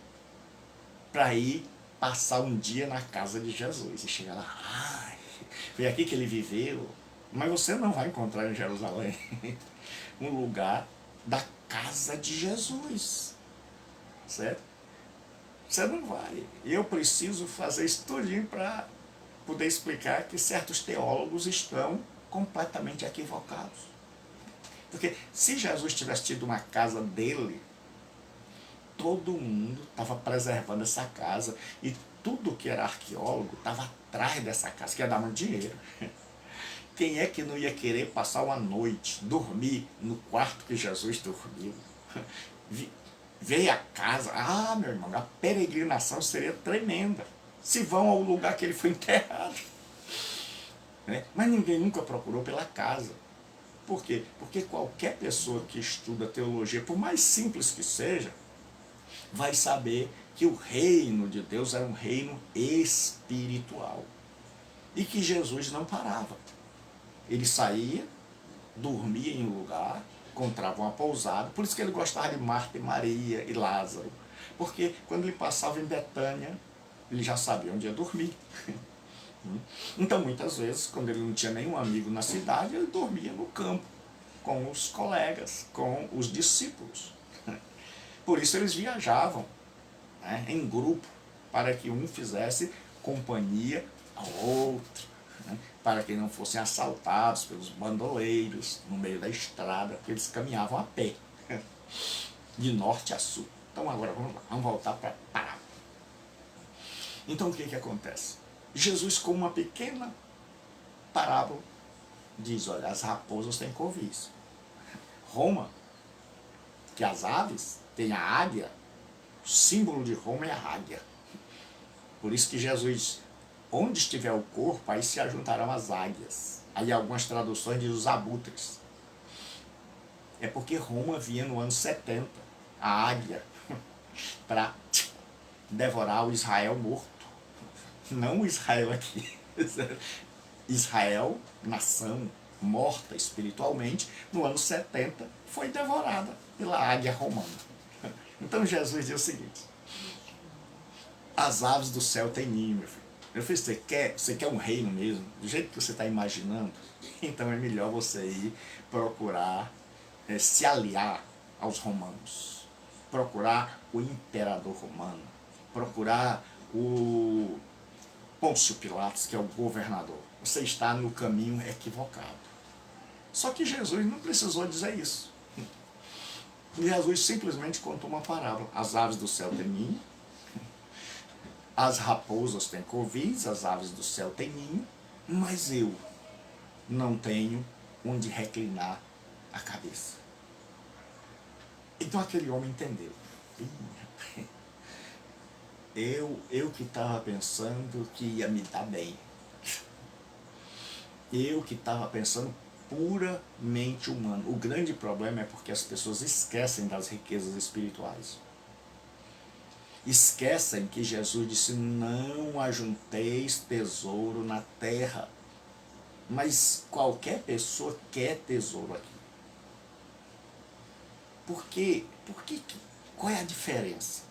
para ir passar um dia na casa de Jesus. E chega lá: ai, foi aqui que ele viveu. Mas você não vai encontrar em Jerusalém um lugar da casa de Jesus, certo? Você não vai. Eu preciso fazer isso tudinho para poder explicar que certos teólogos estão completamente equivocados. Porque se Jesus tivesse tido uma casa dele, todo mundo estava preservando essa casa e tudo que era arqueólogo estava atrás dessa casa, que ia dar muito dinheiro. Quem é que não ia querer passar uma noite, dormir no quarto que Jesus dormiu? Ver a casa. Ah, meu irmão, a peregrinação seria tremenda. Se vão ao lugar que ele foi enterrado. Né? Mas ninguém nunca procurou pela casa. Por quê? Porque qualquer pessoa que estuda teologia, por mais simples que seja, vai saber que o reino de Deus era um reino espiritual. E que Jesus não parava. Ele saía, dormia em um lugar, encontrava uma pousada. Por isso que ele gostava de Marta e Maria e Lázaro. Porque quando ele passava em Betânia, ele já sabia onde ia dormir. Então, muitas vezes, quando ele não tinha nenhum amigo na cidade, ele dormia no campo, com os colegas, com os discípulos. Por isso eles viajavam, né, em grupo, para que um fizesse companhia ao outro, né, para que não fossem assaltados pelos bandoleiros no meio da estrada, porque eles caminhavam a pé, de norte a sul. Então agora vamos lá, vamos voltar para a parábola. Então o que acontece? Jesus, com uma pequena parábola, diz: olha, as raposas têm covis. Roma, que as aves têm a águia, o símbolo de Roma é a águia. Por isso que Jesus, onde estiver o corpo, aí se ajuntarão as águias. Aí algumas traduções dizem os abutres. É porque Roma vinha no ano 70, a águia, para devorar o Israel morto. Não o Israel aqui. Israel, nação morta espiritualmente, no ano 70, foi devorada pela águia romana. Então Jesus diz o seguinte: as aves do céu têm ninho, meu filho. Eu falei, você quer um reino mesmo? Do jeito que você está imaginando? Então é melhor você ir procurar se aliar aos romanos. Procurar o imperador romano. Procurar o Pôncio Pilatos, que é o governador. Você está no caminho equivocado. Só que Jesus não precisou dizer isso. Jesus simplesmente contou uma parábola. As aves do céu têm ninho, as raposas têm covis, as aves do céu têm ninho, mas eu não tenho onde reclinar a cabeça. Então aquele homem entendeu. Eu que estava pensando que ia me dar bem. Eu que estava pensando puramente humano. O grande problema é porque as pessoas esquecem das riquezas espirituais. Esquecem que Jesus disse: não ajunteis tesouro na terra. Mas qualquer pessoa quer tesouro aqui. Por quê? Qual é a diferença?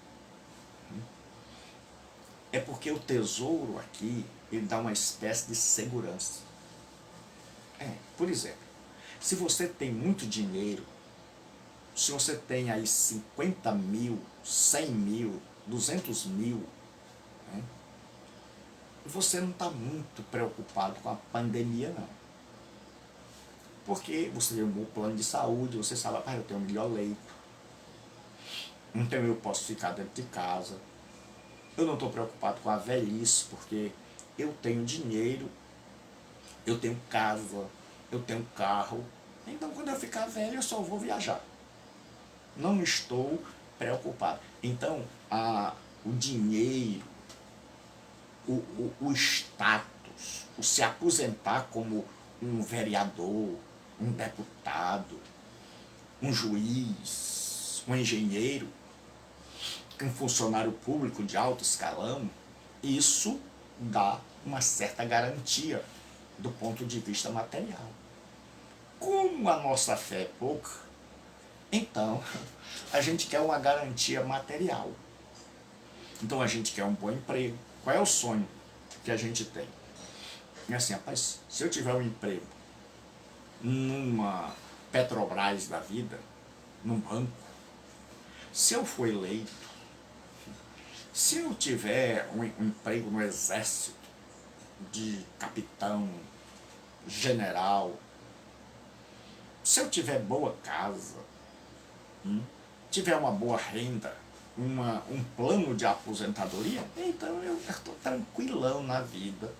É porque o tesouro aqui, ele dá uma espécie de segurança. Por exemplo, se você tem muito dinheiro, se você tem aí 50 mil, 100 mil, 200 mil, né, você não está muito preocupado com a pandemia, não. Porque você tem um bom plano de saúde, você sabe, eu tenho um melhor leito, então eu posso ficar dentro de casa. Eu não estou preocupado com a velhice, porque eu tenho dinheiro, eu tenho casa, eu tenho carro. Então, quando eu ficar velho, eu só vou viajar. Não estou preocupado. Então, o dinheiro, o status, o se aposentar como um vereador, um deputado, um juiz, um engenheiro, um funcionário público de alto escalão, isso dá uma certa garantia do ponto de vista material. Como a nossa fé é pouca, então a gente quer uma garantia material. Então a gente quer um bom emprego. Qual é o sonho que a gente tem? É assim, rapaz, se eu tiver um emprego numa Petrobras da vida, num banco, se eu for eleito, se eu tiver um emprego no exército, de capitão, general, se eu tiver boa casa, tiver uma boa renda, um plano de aposentadoria, então eu estou tranquilão na vida.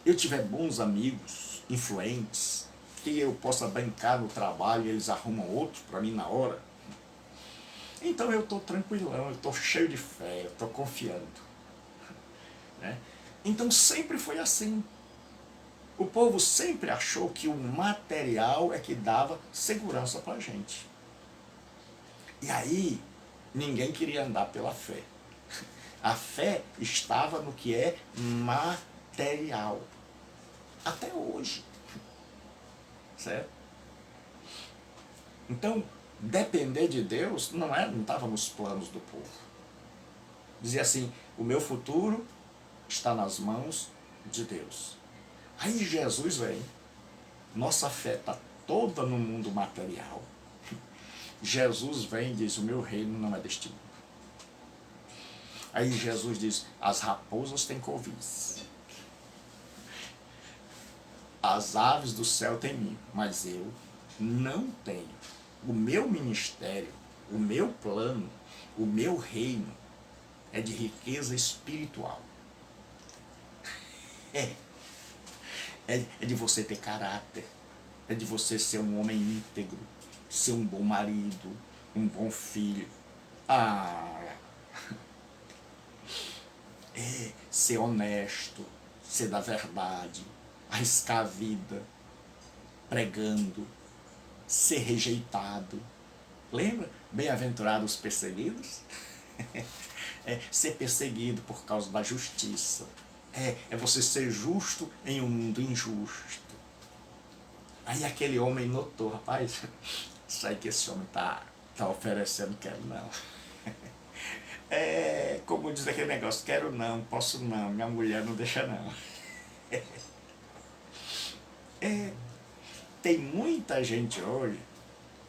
Eu tiver bons amigos, influentes, que eu possa brincar no trabalho e eles arrumam outros para mim na hora, então eu estou tranquilão, eu estou cheio de fé, eu estou confiando. Né? Então sempre foi assim. O povo sempre achou que o material é que dava segurança para a gente. E aí, ninguém queria andar pela fé. A fé estava no que é material. Até hoje. Certo? Então, depender de Deus não estava nos planos do povo. Dizia assim: o meu futuro está nas mãos de Deus. Aí Jesus vem, nossa fé está toda no mundo material. Jesus vem e diz: o meu reino não é deste mundo. Aí Jesus diz: as raposas têm covis, as aves do céu têm ninho, mas eu não tenho. O meu ministério, o meu plano, o meu reino é de riqueza espiritual. É de você ter caráter, é de você ser um homem íntegro, ser um bom marido, um bom filho. Ser honesto, ser da verdade, arriscar a vida, pregando, ser rejeitado. Lembra? Bem-aventurados os perseguidos. Ser perseguido por causa da justiça. É você ser justo em um mundo injusto. Aí aquele homem notou, rapaz, isso aí que esse homem tá oferecendo, quero não. Como diz aquele negócio, quero não, posso não, minha mulher não deixa não. Tem muita gente hoje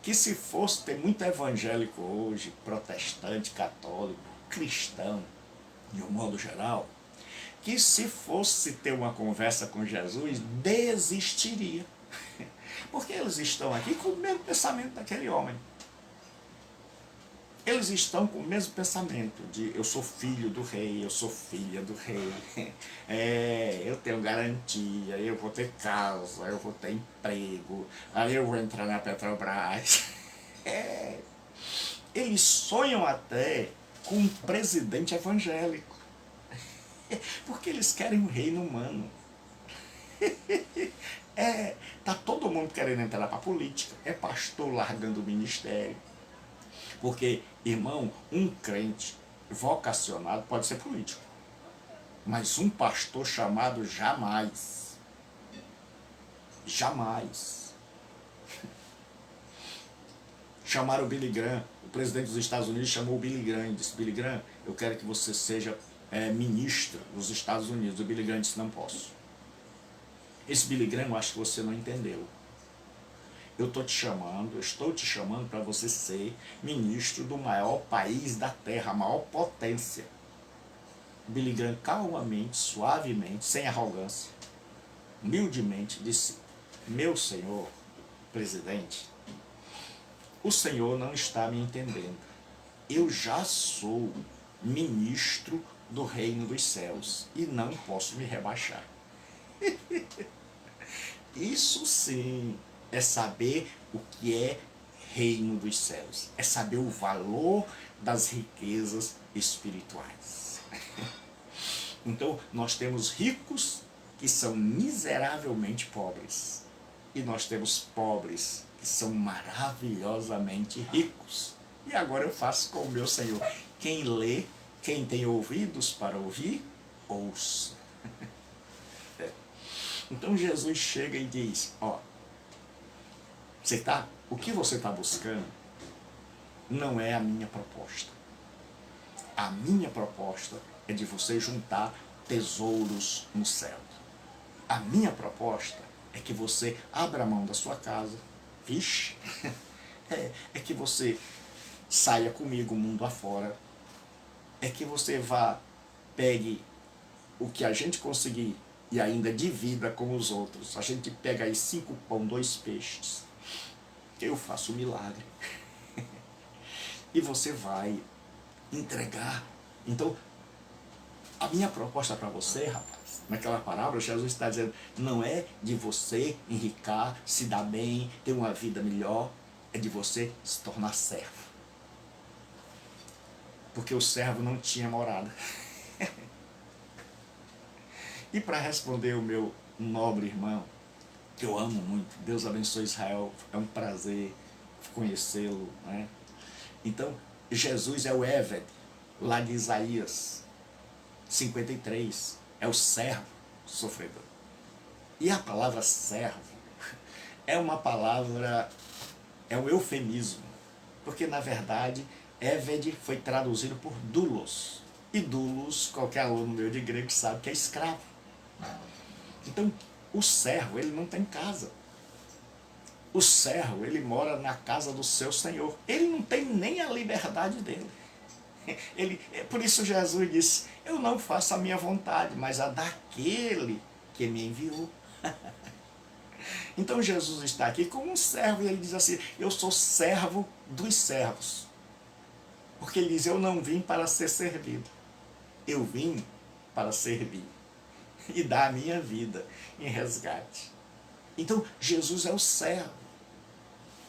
que, se fosse, tem muito evangélico hoje, protestante, católico, cristão, de um modo geral, que se fosse ter uma conversa com Jesus, desistiria. Porque eles estão aqui com o mesmo pensamento daquele homem. Eles estão com o mesmo pensamento de eu sou filho do rei, eu sou filha do rei, eu tenho garantia, eu vou ter casa, eu vou ter emprego, aí eu vou entrar na Petrobras. Eles sonham até com um presidente evangélico, porque eles querem um reino humano. Tá todo mundo querendo entrar para a política, pastor largando o ministério. Porque, irmão, um crente vocacionado pode ser político, mas um pastor chamado jamais. Jamais. Chamaram o Billy Graham, o presidente dos Estados Unidos chamou o Billy Graham e disse: Billy Graham, eu quero que você seja ministro dos Estados Unidos. O Billy Graham disse: não posso. Esse Billy Graham, eu acho que você não entendeu. Eu estou te chamando para você ser ministro do maior país da Terra, a maior potência. Billy Graham calmamente, suavemente, sem arrogância, humildemente disse: meu senhor presidente, o senhor não está me entendendo. Eu já sou ministro do reino dos céus e não posso me rebaixar. Isso sim é saber o que é reino dos céus. É saber o valor das riquezas espirituais. Então, nós temos ricos que são miseravelmente pobres. E nós temos pobres que são maravilhosamente ricos. E agora eu faço com o meu Senhor. Quem lê, quem tem ouvidos para ouvir, ouça. Então Jesus chega e diz: ó, o que você está buscando não é a minha proposta. A minha proposta é de você juntar tesouros no céu. A minha proposta é que você abra a mão da sua casa, vixe, é que você saia comigo o mundo afora, é que você pegue o que a gente conseguir e ainda divida com os outros. A gente pega aí 5 pão, 2 peixes, eu faço um milagre. E você vai entregar. Então, a minha proposta para você, rapaz, naquela parábola, Jesus está dizendo, não é de você enricar, se dar bem, ter uma vida melhor, é de você se tornar servo. Porque o servo não tinha morada. E para responder o meu nobre irmão, que eu amo muito, Deus abençoe Israel, é um prazer conhecê-lo, né? Então, Jesus é o Eved, lá de Isaías 53, é o servo sofredor. E a palavra servo é uma palavra, é um eufemismo, porque na verdade Eved foi traduzido por doulos, e doulos, qualquer aluno meu de grego sabe que é escravo. Então, o servo, ele não tem casa. O servo, ele mora na casa do seu senhor. Ele não tem nem a liberdade dele. Por isso Jesus disse, eu não faço a minha vontade, mas a daquele que me enviou. Então Jesus está aqui como um servo e ele diz assim, eu sou servo dos servos. Porque ele diz, eu não vim para ser servido. Eu vim para servir e dar a minha vida em resgate. Então Jesus é o servo.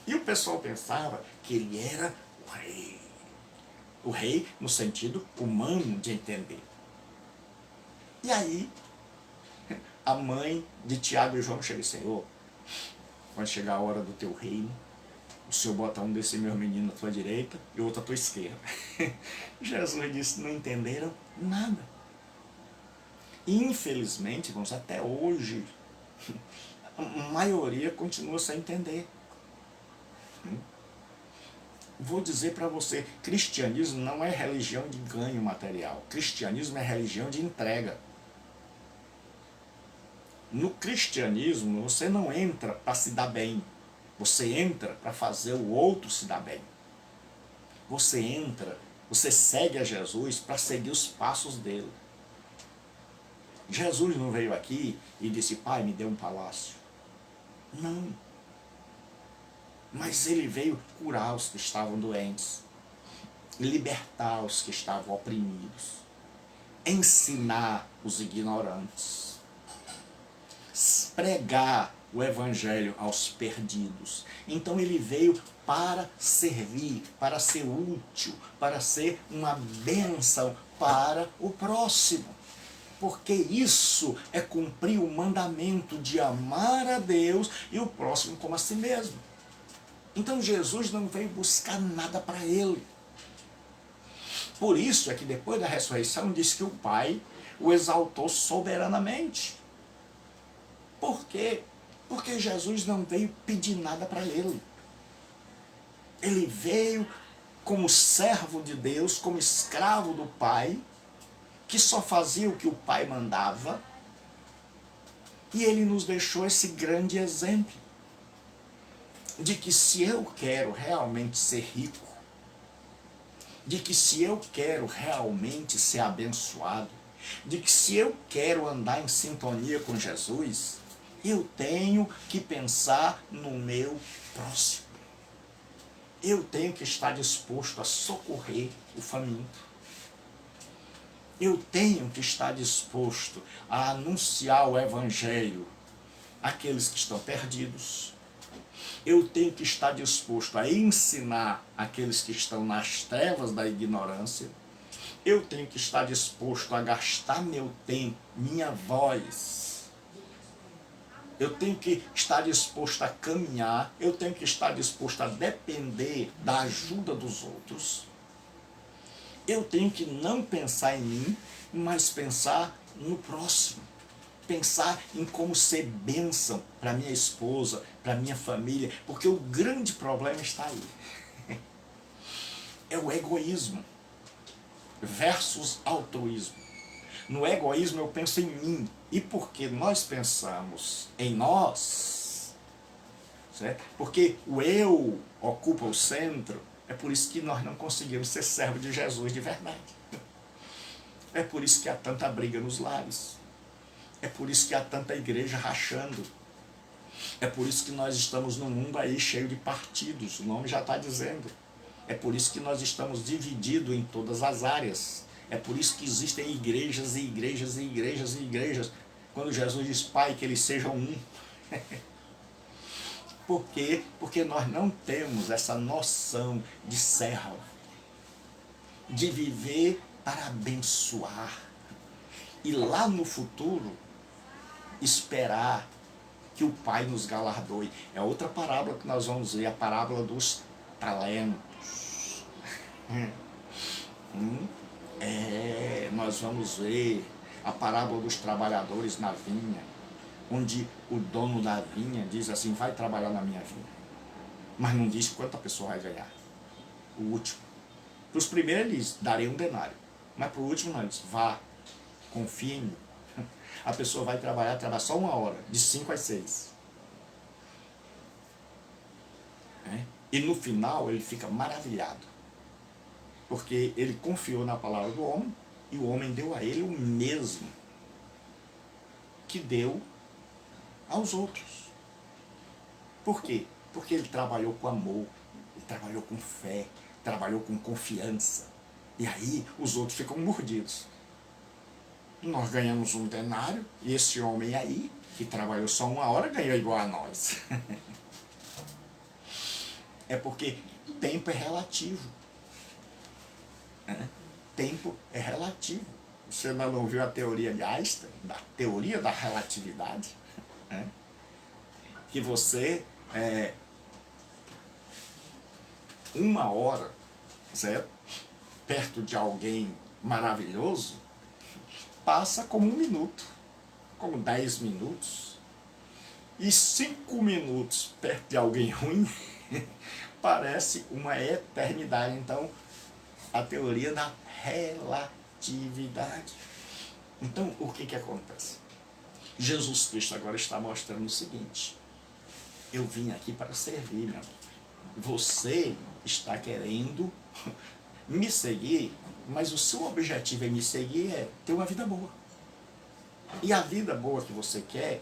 E o pessoal pensava que ele era o rei. O rei no sentido humano de entender. E aí, a mãe de Tiago e João chega e diz, Senhor, quando chegar a hora do teu reino, o senhor bota um desses meus meninos à tua direita e outro à tua esquerda. Jesus disse, não entenderam nada. E, infelizmente, irmãos, até hoje, a maioria continua sem entender. Vou dizer para você, cristianismo não é religião de ganho material. Cristianismo é religião de entrega. No cristianismo, você não entra para se dar bem. Você entra para fazer o outro se dar bem. Você entra, você segue a Jesus para seguir os passos dele. Jesus não veio aqui e disse, pai, me dê um palácio. Não. Mas ele veio curar os que estavam doentes, libertar os que estavam oprimidos, ensinar os ignorantes, pregar o evangelho aos perdidos. Então ele veio para servir, para ser útil, para ser uma bênção para o próximo. Porque isso é cumprir o mandamento de amar a Deus e o próximo como a si mesmo. Então Jesus não veio buscar nada para ele. Por isso é que depois da ressurreição diz que o Pai o exaltou soberanamente. Por quê? Porque Jesus não veio pedir nada para ele. Ele veio como servo de Deus, como escravo do Pai, que só fazia o que o Pai mandava, e ele nos deixou esse grande exemplo de que se eu quero realmente ser rico, de que se eu quero realmente ser abençoado, de que se eu quero andar em sintonia com Jesus, eu tenho que pensar no meu próximo. Eu tenho que estar disposto a socorrer o faminto. Eu tenho que estar disposto a anunciar o evangelho àqueles que estão perdidos. Eu tenho que estar disposto a ensinar aqueles que estão nas trevas da ignorância. Eu tenho que estar disposto a gastar meu tempo, minha voz. Eu tenho que estar disposto a caminhar. Eu tenho que estar disposto a depender da ajuda dos outros. Eu tenho que não pensar em mim, mas pensar no próximo. Pensar em como ser bênção para minha esposa, para minha família, porque o grande problema está aí. É o egoísmo versus altruísmo. No egoísmo eu penso em mim, e porque nós pensamos em nós, certo? Porque o eu ocupa o centro, é por isso que nós não conseguimos ser servos de Jesus de verdade. É por isso que há tanta briga nos lares. É por isso que há tanta igreja rachando. É por isso que nós estamos num mundo aí cheio de partidos, o nome já está dizendo. É por isso que nós estamos divididos em todas as áreas. É por isso que existem igrejas e igrejas e igrejas e igrejas. Quando Jesus diz, Pai, que eles sejam um. Por quê? Porque nós não temos essa noção de servo, de viver para abençoar. E lá no futuro, esperar que o Pai nos galardoe. É outra parábola que nós vamos ver, a parábola dos talentos. Nós vamos ver a parábola dos trabalhadores na vinha, onde o dono da vinha diz assim, vai trabalhar na minha vinha. Mas não diz quanta pessoa vai ganhar. O último. Para os primeiros ele diz, darei 1 denário. Mas para o último não, ele diz, vá, confia em mim. A pessoa vai trabalhar só 1 hora, de 5 às 6. E no final ele fica maravilhado. Porque ele confiou na palavra do homem, e o homem deu a ele o mesmo que deu aos outros. Por quê? Porque ele trabalhou com amor, ele trabalhou com fé, trabalhou com confiança. E aí os outros ficam mordidos. Nós ganhamos 1 denário, e esse homem aí, que trabalhou só 1 hora, ganhou igual a nós. É porque tempo é relativo. Tempo é relativo. Você não ouviu a teoria de Einstein, da teoria da relatividade? Que você uma hora, certo? Perto de alguém maravilhoso, passa como 1 minuto, como 10 minutos. E 5 minutos perto de alguém ruim parece uma eternidade. Então, a teoria da relatividade. Então, o que acontece? Jesus Cristo agora está mostrando o seguinte: eu vim aqui para servir, meu amigo. Você está querendo me seguir, mas o seu objetivo em me seguir é ter uma vida boa. E a vida boa que você quer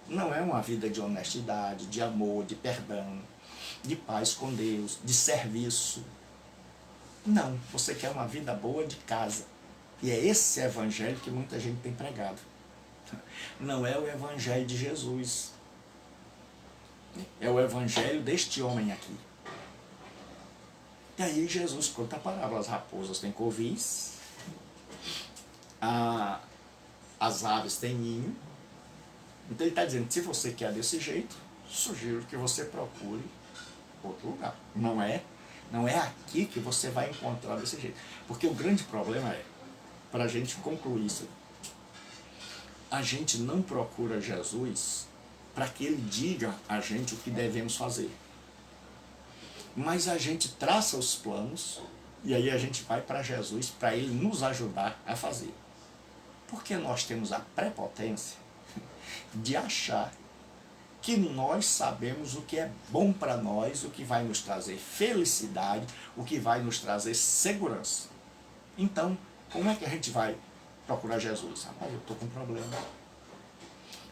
não é uma vida de honestidade, de amor, de perdão, de paz com Deus, de serviço. Não, você quer uma vida boa de casa. E é esse evangelho que muita gente tem pregado. Não é o evangelho de Jesus. É o evangelho deste homem aqui. E aí Jesus conta a parábola: as raposas têm covis, as aves têm ninho. Então ele está dizendo, se você quer desse jeito, sugiro que você procure outro lugar. Não é aqui que você vai encontrar desse jeito. Porque o grande problema é, para a gente concluir isso, a gente não procura Jesus para que ele diga a gente o que devemos fazer. Mas a gente traça os planos e aí a gente vai para Jesus para ele nos ajudar a fazer. Porque nós temos a prepotência de achar que nós sabemos o que é bom para nós, o que vai nos trazer felicidade, o que vai nos trazer segurança. Então, como é que a gente vai procurar Jesus? Rapaz, eu estou com um problema.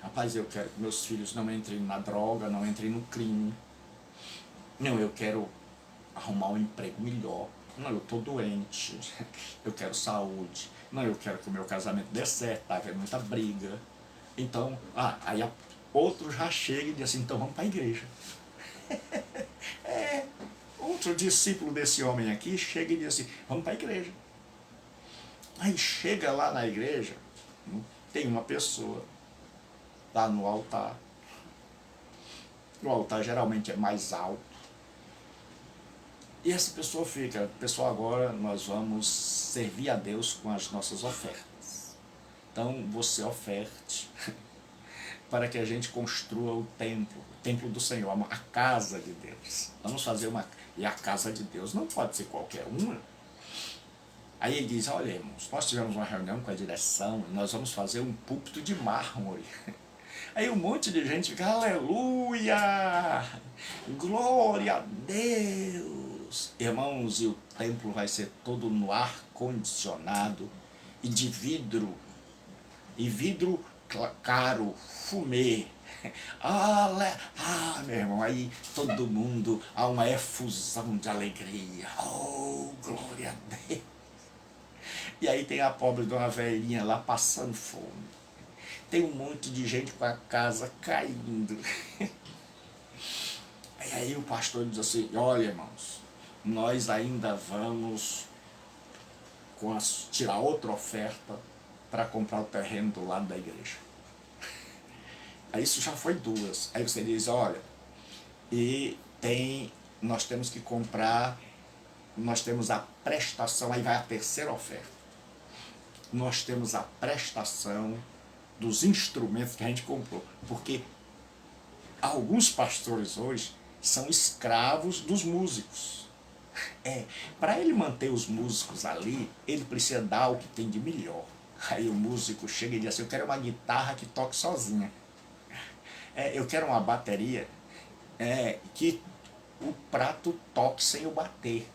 Rapaz, eu quero que meus filhos não entrem na droga, não entrem no crime. Não, eu quero arrumar um emprego melhor. Não, eu estou doente. Eu quero saúde. Não, eu quero que o meu casamento dê certo, está havendo muita briga. Então, aí outro já chega e diz assim, então vamos para a igreja. Outro discípulo desse homem aqui chega e diz assim, vamos para a igreja. Aí chega lá na igreja, tem uma pessoa lá no altar. O altar geralmente é mais alto. E essa pessoa fica, pessoal, agora nós vamos servir a Deus com as nossas ofertas. Então você oferte para que a gente construa o templo do Senhor, a casa de Deus. Vamos fazer uma... E a casa de Deus não pode ser qualquer uma. Aí ele diz, olha irmãos, nós tivemos uma reunião com a direção, nós vamos fazer um púlpito de mármore. Aí um monte de gente fica, aleluia, glória a Deus. Irmãos, e o templo vai ser todo no ar-condicionado e de vidro. E vidro caro, fumê. Meu irmão, aí todo mundo, há uma efusão de alegria. Oh, glória a Deus. E aí tem a pobre de uma velhinha lá passando fome. Tem um monte de gente com a casa caindo. E aí o pastor diz assim, olha irmãos, nós ainda vamos tirar outra oferta para comprar o terreno do lado da igreja. Aí isso já foi 2. Aí você diz, olha, nós temos que comprar, nós temos a prestação, aí vai a terceira oferta. Nós temos a prestação dos instrumentos que a gente comprou. Porque alguns pastores hoje são escravos dos músicos. Para ele manter os músicos ali, ele precisa dar o que tem de melhor. Aí o músico chega e diz assim, eu quero uma guitarra que toque sozinha. Eu quero uma bateria que o prato toque sem eu bater.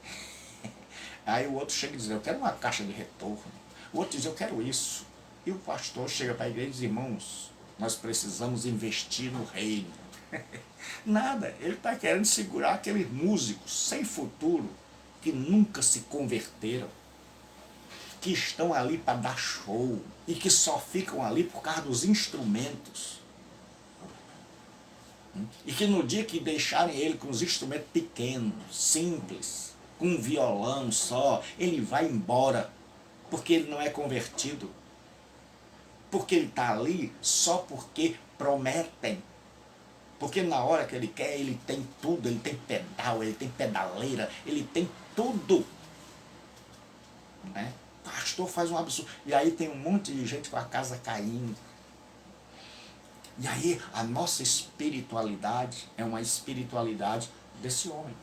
Aí o outro chega e diz, eu quero uma caixa de retorno. O outro diz, eu quero isso. E o pastor chega para a igreja e diz, irmãos, nós precisamos investir no reino. Nada, ele está querendo segurar aqueles músicos sem futuro, que nunca se converteram, que estão ali para dar show, e que só ficam ali por causa dos instrumentos. E que no dia que deixarem ele com os instrumentos pequenos, simples, com um violão só, ele vai embora, porque ele não é convertido. Porque ele está ali só porque prometem. Porque na hora que ele quer, ele tem tudo, ele tem pedal, ele tem pedaleira, ele tem tudo. Né? O pastor faz um absurdo. E aí tem um monte de gente com a casa caindo. E aí a nossa espiritualidade é uma espiritualidade desse homem.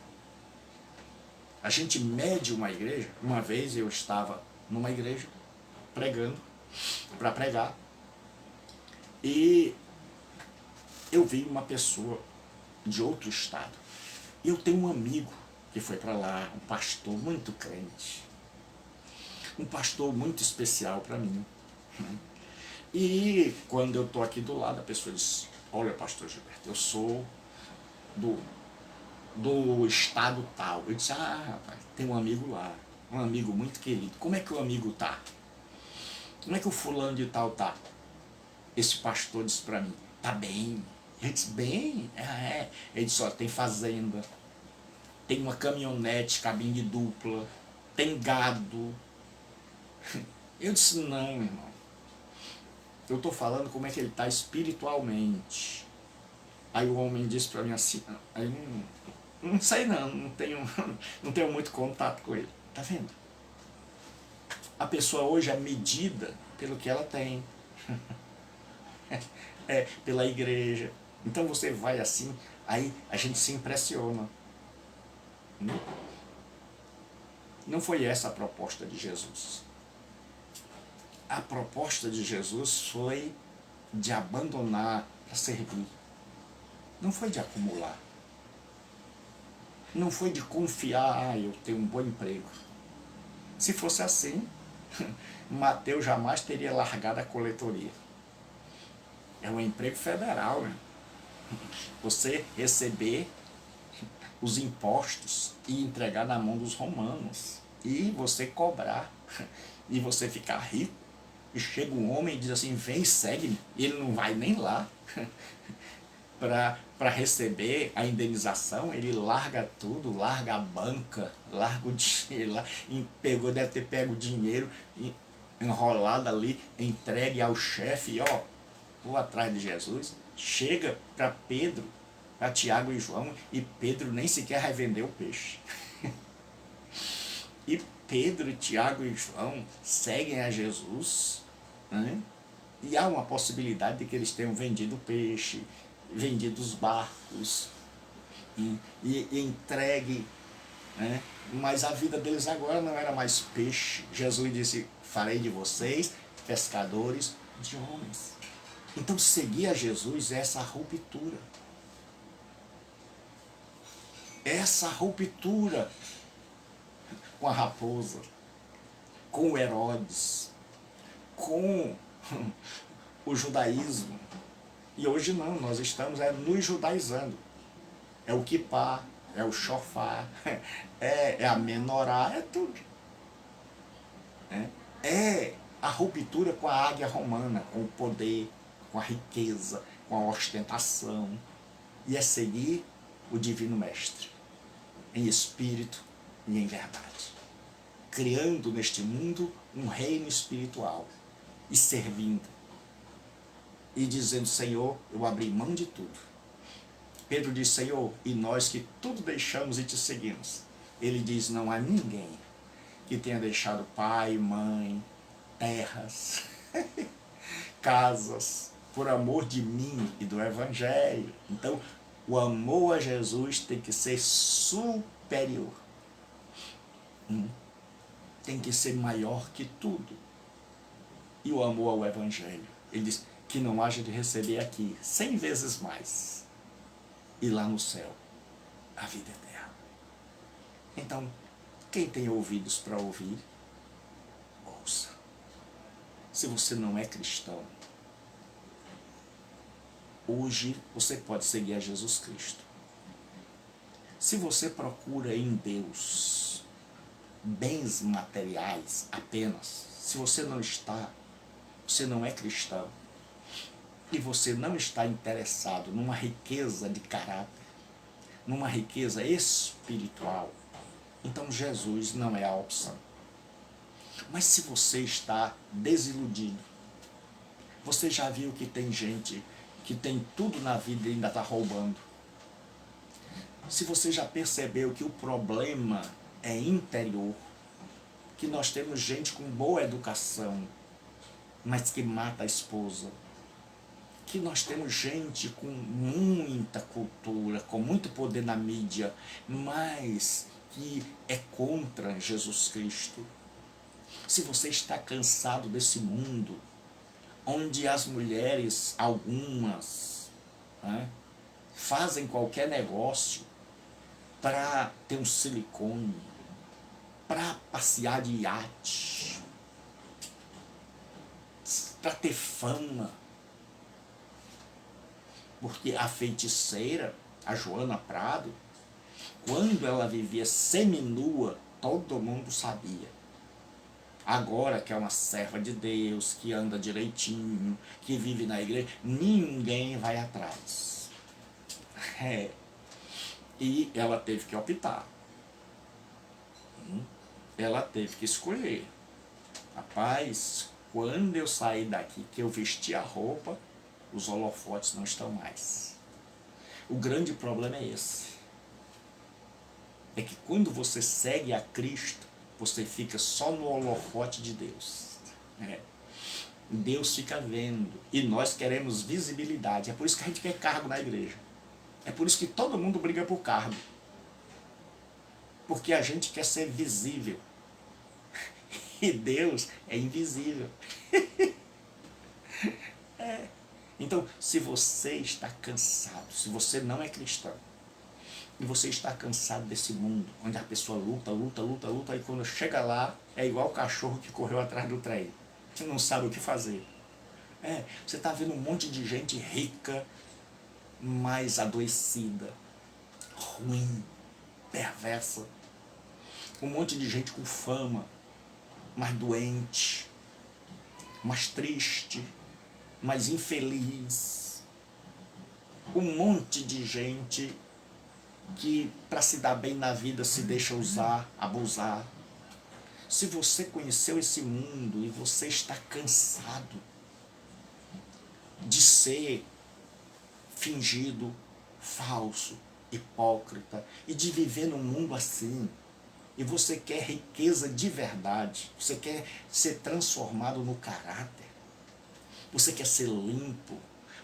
A gente mede uma igreja. Uma vez eu estava numa igreja pregando, para pregar, e eu vi uma pessoa de outro estado. Eu tenho um amigo que foi para lá, um pastor muito crente, um pastor muito especial para mim. Né? E quando eu estou aqui do lado, a pessoa diz: olha, pastor Gilberto, eu sou do estado tal. Eu disse: ah, rapaz, tem um amigo lá, um amigo muito querido. Como é que o amigo tá? Como é que o fulano de tal tá? Esse pastor disse para mim: tá bem. Eu disse: bem? É. Ele disse: ó, tem fazenda, tem uma caminhonete, cabine dupla, tem gado. Eu disse: não, irmão. Eu estou falando como é que ele está espiritualmente. Aí o homem disse para mim assim, aí não sei não tenho muito contato com ele. Tá vendo? A pessoa hoje é medida pelo que ela tem. Pela igreja. Então você vai assim, aí a gente se impressiona. Não foi essa a proposta de Jesus. A proposta de Jesus foi de abandonar para servir. Não foi de acumular. Não foi de confiar: eu tenho um bom emprego. Se fosse assim, Mateus jamais teria largado a coletoria. É um emprego federal, né? Você receber os impostos e entregar na mão dos romanos. E você cobrar. E você ficar rico. E chega um homem e diz assim: vem, segue-me. E ele não vai nem lá para receber a indenização. Ele larga tudo, larga a banca, larga o dinheiro, deve ter pego o dinheiro enrolado ali, entregue ao chefe, e ó, vou atrás de Jesus. Chega para Pedro, para Tiago e João, e Pedro nem sequer vai vender o peixe. E Pedro, Tiago e João seguem a Jesus, né? E há uma possibilidade de que eles tenham vendido o peixe, vendido os barcos e entregue, né? Mas a vida deles agora não era mais peixe. Jesus disse: farei de vocês pescadores de homens. Então seguir a Jesus é essa ruptura. Essa ruptura com a raposa, com o Herodes, com o judaísmo. E hoje não, nós estamos nos judaizando. É o kippá, é o shofar, é a menorá, é tudo. É a ruptura com a águia romana, com o poder, com a riqueza, com a ostentação. E é seguir o Divino Mestre, em espírito e em verdade. Criando neste mundo um reino espiritual e servindo. E dizendo: Senhor, eu abri mão de tudo. Pedro diz: Senhor, e nós que tudo deixamos e te seguimos. Ele diz: não há ninguém que tenha deixado pai, mãe, terras, casas, por amor de mim e do Evangelho. Então, o amor a Jesus tem que ser superior. Tem que ser maior que tudo. E o amor ao Evangelho, ele diz que não haja de receber aqui 100 vezes mais, e lá no céu a vida eterna. Então, quem tem ouvidos para ouvir, ouça. Se você não é cristão, hoje você pode seguir a Jesus Cristo. Se você procura em Deus bens materiais apenas, se você não está, você não é cristão, e você não está interessado numa riqueza de caráter, numa riqueza espiritual, então Jesus não é a opção. Mas se você está desiludido, você já viu que tem gente que tem tudo na vida e ainda está roubando. Se você já percebeu que o problema é interior, que nós temos gente com boa educação, mas que mata a esposa, que nós temos gente com muita cultura, com muito poder na mídia, mas que é contra Jesus Cristo. Se você está cansado desse mundo, onde as mulheres, algumas, né, fazem qualquer negócio para ter um silicone, para passear de iate, para ter fama. Porque a feiticeira, a Joana Prado, quando ela vivia seminua, todo mundo sabia. Agora que é uma serva de Deus, que anda direitinho, que vive na igreja, ninguém vai atrás. E ela teve que optar. Ela teve que escolher. Rapaz, quando eu sair daqui, que eu vesti a roupa, os holofotes não estão mais. O grande problema é esse. É que quando você segue a Cristo, você fica só no holofote de Deus. Deus fica vendo. E nós queremos visibilidade. É por isso que a gente quer cargo na igreja. É por isso que todo mundo briga por cargo. Porque a gente quer ser visível. E Deus é invisível. Então, se você está cansado, se você não é cristão, e você está cansado desse mundo, onde a pessoa luta, e quando chega lá, é igual o cachorro que correu atrás do trem. Você não sabe o que fazer. Você está vendo um monte de gente rica, mas adoecida, ruim, perversa. Um monte de gente com fama, mas doente, mais triste, mais infeliz. Um monte de gente que, para se dar bem na vida, se deixa usar, abusar. Se você conheceu esse mundo e você está cansado de ser fingido, falso, hipócrita, e de viver num mundo assim, e você quer riqueza de verdade, você quer ser transformado no caráter, você quer ser limpo,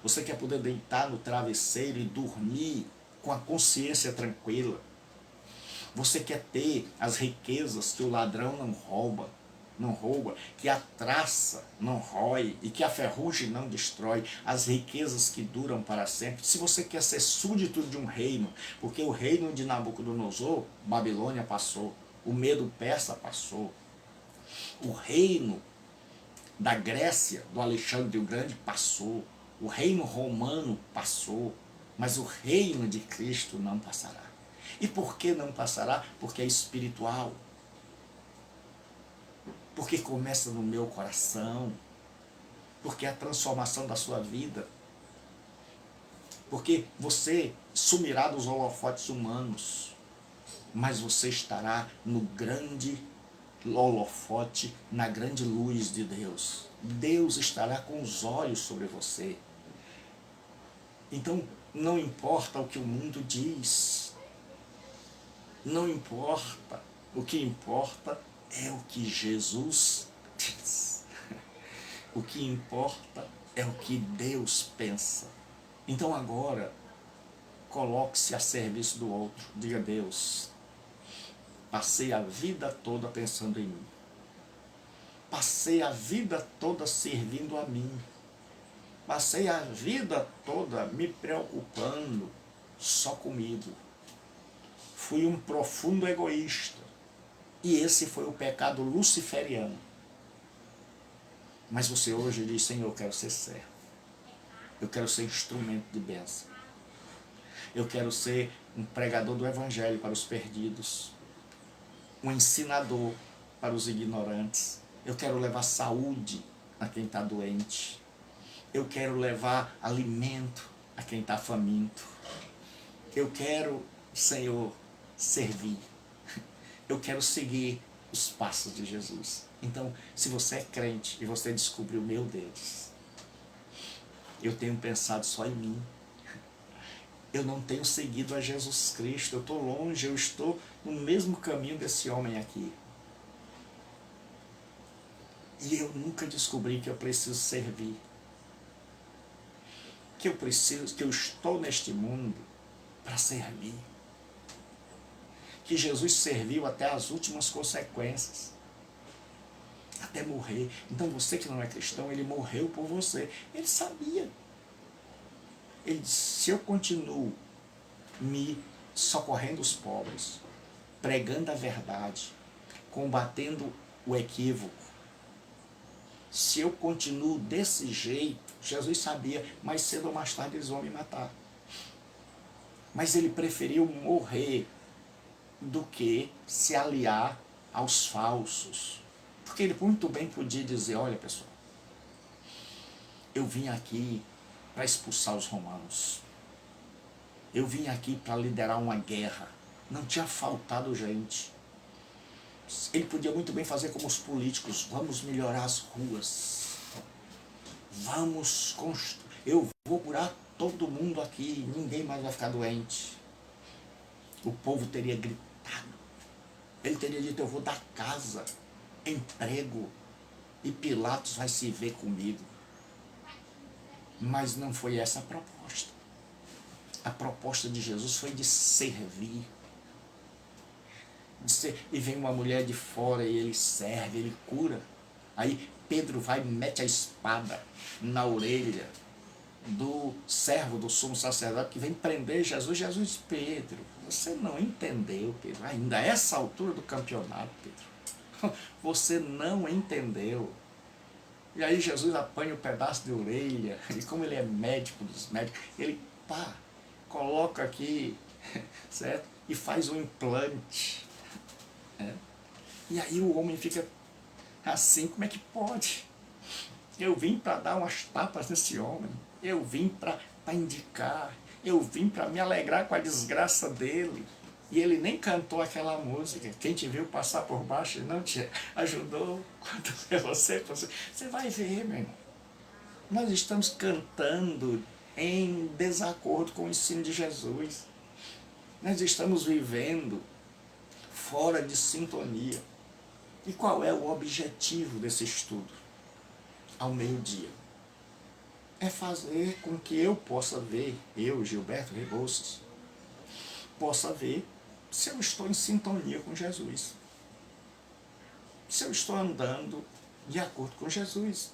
você quer poder deitar no travesseiro e dormir com a consciência tranquila. Você quer ter as riquezas que o ladrão não rouba, que a traça não rói e que a ferrugem não destrói, as riquezas que duram para sempre. Se você quer ser súdito de um reino, porque o reino de Nabucodonosor, Babilônia passou, o medo persa passou, o reino da Grécia, do Alexandre o Grande, passou, o reino romano passou, mas o reino de Cristo não passará. E por que não passará? Porque é espiritual. Porque começa no meu coração. Porque é a transformação da sua vida. Porque você sumirá dos holofotes humanos, mas você estará no grande holofote, na grande luz de Deus. Deus estará com os olhos sobre você. Então, não importa o que o mundo diz, não importa, o que importa é o que Jesus diz. O que importa é o que Deus pensa. Então agora, coloque-se a serviço do outro. Diga: Deus, passei a vida toda pensando em mim. Passei a vida toda servindo a mim. Passei a vida toda me preocupando só comigo. Fui um profundo egoísta. E esse foi o pecado luciferiano. Mas você hoje diz: Senhor, eu quero ser servo. Eu quero ser instrumento de bênção. Eu quero ser um pregador do evangelho para os perdidos. Um ensinador para os ignorantes. Eu quero levar saúde a quem está doente. Eu quero levar alimento a quem está faminto. Eu quero, Senhor, servir. Eu quero seguir os passos de Jesus. Então, se você é crente e você descobriu, meu Deus, eu tenho pensado só em mim. Eu não tenho seguido a Jesus Cristo, eu estou longe, eu estou no mesmo caminho desse homem aqui. E eu nunca descobri que eu preciso servir. Que eu estou neste mundo para servir. Que Jesus serviu até as últimas consequências. Até morrer. Então você que não é cristão, ele morreu por você. Ele sabia. Ele disse, se eu continuo me socorrendo os pobres, pregando a verdade, combatendo o equívoco, se eu continuo desse jeito, Jesus sabia, mais cedo ou mais tarde eles vão me matar. Mas ele preferiu morrer do que se aliar aos falsos. Porque ele muito bem podia dizer, olha pessoal, eu vim aqui para expulsar os romanos. Eu vim aqui para liderar uma guerra. Não tinha faltado gente. Ele podia muito bem fazer como os políticos, vamos melhorar as ruas. Vamos construir. Eu vou curar todo mundo aqui, ninguém mais vai ficar doente. O povo teria gritado. Ele teria dito, eu vou dar casa, emprego, e Pilatos vai se ver comigo. Mas não foi essa a proposta. A proposta de Jesus foi de servir. E vem uma mulher de fora e ele serve, ele cura. Aí Pedro vai e mete a espada na orelha do servo do sumo sacerdote que vem prender Jesus. Jesus diz, Pedro, você não entendeu, Pedro, ainda a essa altura do campeonato, Pedro. Você não entendeu. E aí Jesus apanha um pedaço de orelha, e como ele é médico dos médicos, ele coloca aqui, certo? E faz um implante. E aí o homem fica assim, como é que pode? Eu vim para dar umas tapas nesse homem, eu vim para indicar, eu vim para me alegrar com a desgraça dele. E ele nem cantou aquela música, quem te viu passar por baixo e não te ajudou, quando é você vai ver, meu irmão. Nós estamos cantando em desacordo com o ensino de Jesus. Nós estamos vivendo fora de sintonia. E qual é o objetivo desse estudo? Ao meio-dia. É fazer com que eu possa ver, eu, Gilberto Rebouças, possa ver se eu estou em sintonia com Jesus. Se eu estou andando de acordo com Jesus.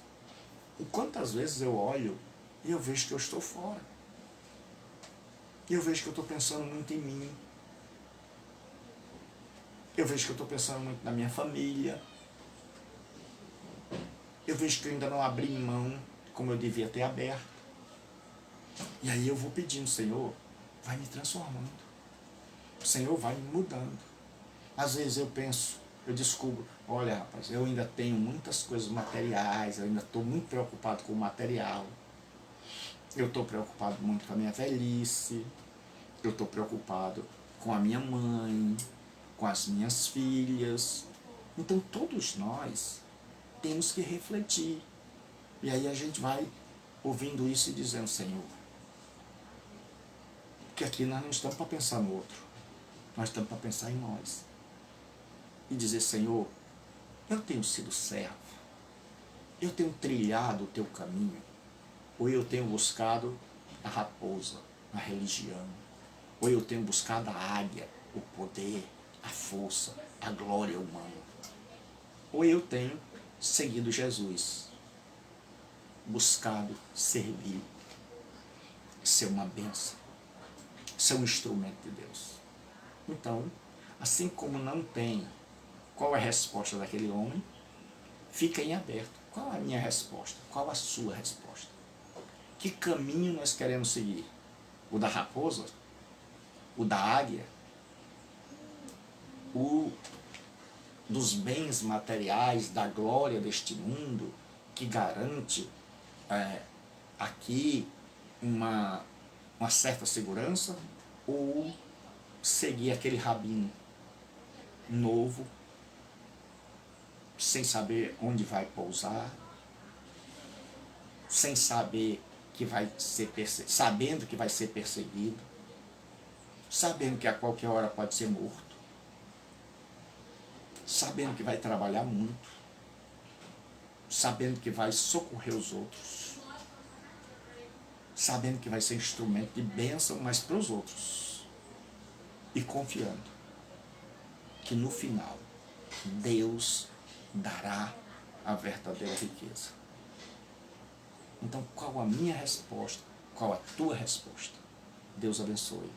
E quantas vezes eu olho e eu vejo que eu estou fora. E eu vejo que eu estou pensando muito em mim. Eu vejo que eu estou pensando muito na minha família. Eu vejo que eu ainda não abri mão como eu devia ter aberto. E aí eu vou pedindo, Senhor, vai me transformando. O Senhor vai me mudando. Às vezes eu penso, eu descubro, olha rapaz, eu ainda tenho muitas coisas materiais, eu ainda estou muito preocupado com o material. Eu estou preocupado muito com a minha velhice. Eu estou preocupado com a minha mãe, com as minhas filhas. Então todos nós temos que refletir. E aí a gente vai ouvindo isso e dizendo, Senhor, que aqui nós não estamos para pensar no outro, nós estamos para pensar em nós. E dizer, Senhor, eu tenho sido servo, eu tenho trilhado o teu caminho, ou eu tenho buscado a raposa, a religião, ou eu tenho buscado a águia, o poder, a força, a glória humana, ou eu tenho seguido Jesus, buscado servir, ser uma bênção, ser um instrumento de Deus. Então, assim como não tem qual é a resposta daquele homem, fica em aberto. Qual é a minha resposta? Qual a sua resposta? Que caminho nós queremos seguir? O da raposa? O da águia? O dos bens materiais, da glória deste mundo, que garante aqui uma certa segurança? Ou seguir aquele rabino novo, sem saber onde vai pousar, sem saber que vai ser sabendo que vai ser perseguido, sabendo que a qualquer hora pode ser morto, sabendo que vai trabalhar muito, sabendo que vai socorrer os outros, sabendo que vai ser instrumento de bênção, mas para os outros, e confiando que no final Deus dará a verdadeira riqueza. Então, qual a minha resposta? Qual a tua resposta? Deus abençoe.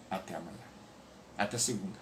Até amanhã. Até segunda.